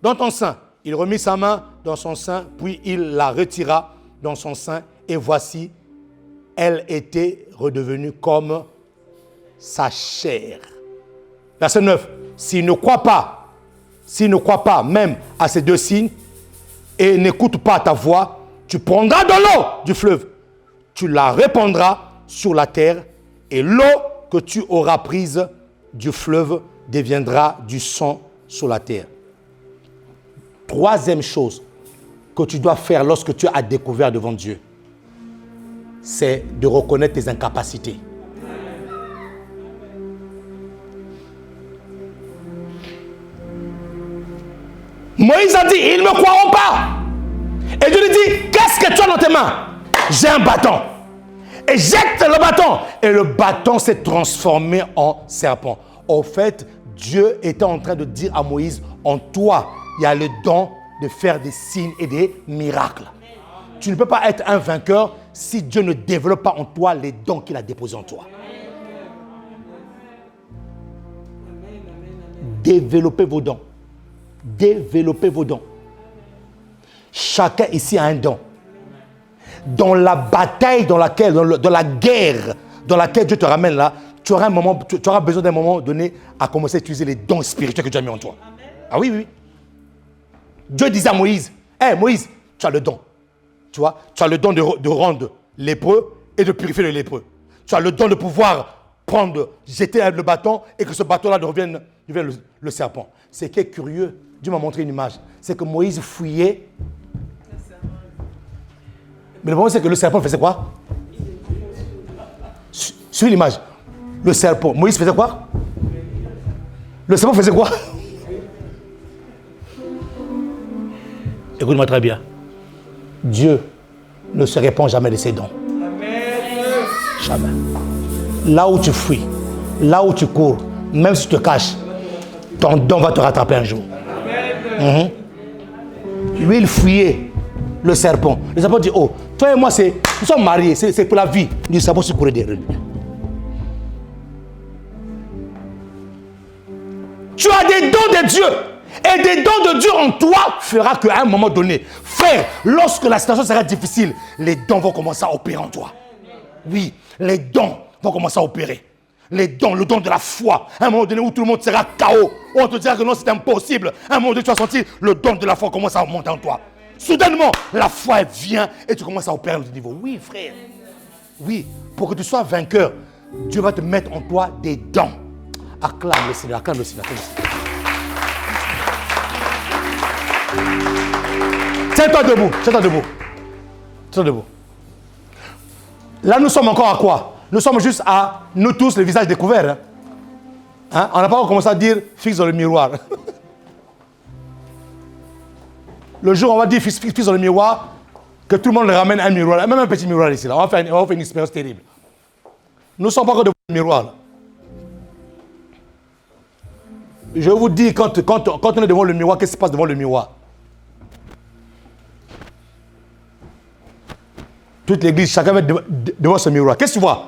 dans ton sein. Il remit sa main dans son sein, puis il la retira dans son sein et voici, elle était redevenue comme sa chair. Verset 9. S'il ne croit pas même à ces deux signes et n'écoute pas ta voix, tu prendras de l'eau du fleuve, tu la répandras sur la terre et l'eau que tu auras prise du fleuve deviendra du sang sur la terre. Troisième chose que tu dois faire lorsque tu as découvert devant Dieu, c'est de reconnaître tes incapacités. Moïse a dit, ils ne me croiront pas. Et Dieu lui dit, qu'est-ce que tu as dans tes mains? J'ai un bâton. Et jette le bâton. Et le bâton s'est transformé en serpent. Au fait, Dieu était en train de dire à Moïse, en toi, il y a le don de faire des signes et des miracles. Tu ne peux pas être un vainqueur si Dieu ne développe pas en toi les dons qu'il a déposés en toi. Développez vos dons. Développez vos dons. Chacun ici a un don. Dans la bataille dans la guerre dans laquelle Dieu te ramène là, tu auras besoin d'un moment donné à commencer à utiliser les dons spirituels que Dieu a mis en toi. Ah oui, oui. Dieu disait à Moïse, Moïse, tu as le don. Tu vois, tu as le don de rendre lépreux et de purifier le lépreux. Tu as le don de pouvoir jeter le bâton et que ce bâton-là devienne le serpent. Ce qui est curieux, Dieu m'a montré une image, c'est que Moïse fuyait. Mais le problème, c'est que le serpent faisait quoi? Suivez l'image. Le serpent. Moïse faisait quoi? Le serpent faisait quoi? Écoute-moi très bien. Dieu ne se répand jamais de ses dons. Jamais. Là où tu fuis, là où tu cours, même si tu te caches, ton don va te rattraper un jour. Lui, il fuyait le serpent. Le serpent dit, oh, toi et moi, nous sommes mariés, c'est pour la vie. Le serpent se courait derrière lui. Tu as des dons de Dieu. Et des dons de Dieu en toi fera qu'à un moment donné, frère, lorsque la situation sera difficile, les dons vont commencer à opérer en toi. Oui, les dons vont commencer à opérer. Les dons, le don de la foi. À un moment donné où tout le monde sera KO, où on te dira que non, c'est impossible. À un moment donné, tu vas sentir le don de la foi commence à monter en toi. Soudainement, la foi vient et tu commences à opérer à notre niveau. Oui, frère. Oui, pour que tu sois vainqueur, Dieu va te mettre en toi des dons. Acclame le Seigneur, acclame le Seigneur, acclame le Seigneur. Tiens-toi debout, tiens-toi debout. Tiens-toi debout. Là, nous sommes encore à quoi? Nous sommes juste à, nous tous, les visages découverts. Hein? Hein? On n'a pas encore commencé à dire, fixe dans le miroir. Le jour où on va dire, fixe dans le miroir, que tout le monde ramène un miroir, même un petit miroir ici. Là. On va faire une expérience terrible. Nous ne sommes pas encore devant le miroir. Là. Je vous dis, quand on est devant le miroir, qu'est-ce qui se passe devant le miroir? Toute l'église, chacun va être devant ce miroir. Qu'est-ce que tu vois?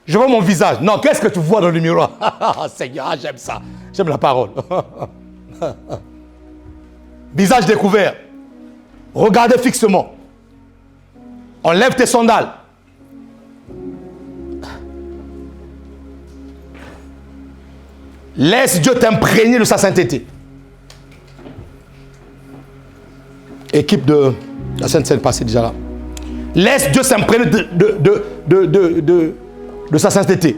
Je vois mon visage. Non, qu'est-ce que tu vois dans le miroir? Seigneur, j'aime ça. J'aime la parole. Visage découvert. Regardez fixement. Enlève tes sandales. Laisse Dieu t'imprégner de sa sainteté. Équipe de la Sainte-Seine passée déjà là. Laisse Dieu s'imprégner de sa sainteté.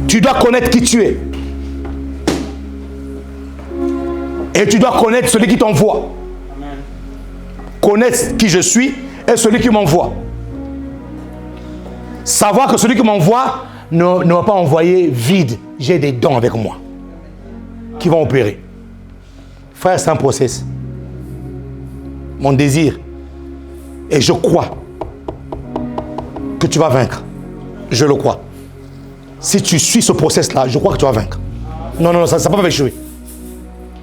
Tu dois connaître qui tu es. Et tu dois connaître celui qui t'envoie. Connaître qui je suis et celui qui m'envoie. Savoir que celui qui m'envoie ne m'a pas envoyé vide. J'ai des dons avec moi qui vont opérer. Frère, c'est un process. Mon désir, et je crois que tu vas vaincre. Je le crois. Si tu suis ce process-là, je crois que tu vas vaincre. Non, ça ne va pas échouer.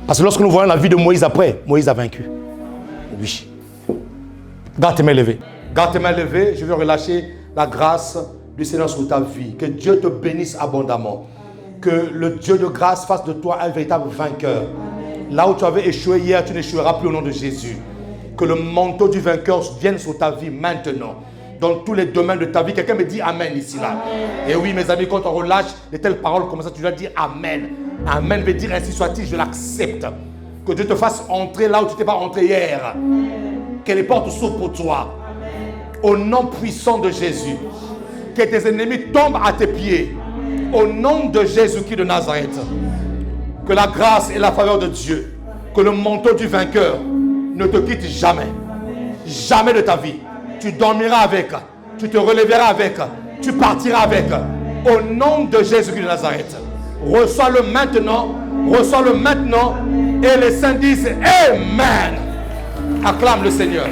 Parce que lorsque nous voyons la vie de Moïse après, Moïse a vaincu. Oui. Garde tes mains levées. Garde tes mains levées, je vais relâcher la grâce du Seigneur sur ta vie. Que Dieu te bénisse abondamment. Que le Dieu de grâce fasse de toi un véritable vainqueur. Là où tu avais échoué hier, tu n'échoueras plus au nom de Jésus. Que le manteau du vainqueur vienne sur ta vie maintenant. Dans tous les domaines de ta vie. Quelqu'un me dit Amen ici, là. Et oui, mes amis, quand on relâche de telles paroles comme ça, tu dois dire Amen. Amen veut dire ainsi soit-il, je l'accepte. Que Dieu te fasse entrer là où tu n'étais pas entré hier. Que les portes s'ouvrent pour toi. Au nom puissant de Jésus. Que tes ennemis tombent à tes pieds. Au nom de Jésus-Christ de Nazareth. Que la grâce et la faveur de Dieu, que le manteau du vainqueur ne te quitte jamais. Jamais de ta vie. Tu dormiras avec. Tu te relèveras avec. Tu partiras avec. Au nom de Jésus-Christ de Nazareth. Reçois-le maintenant. Reçois-le maintenant. Et les saints disent Amen. Acclame le Seigneur.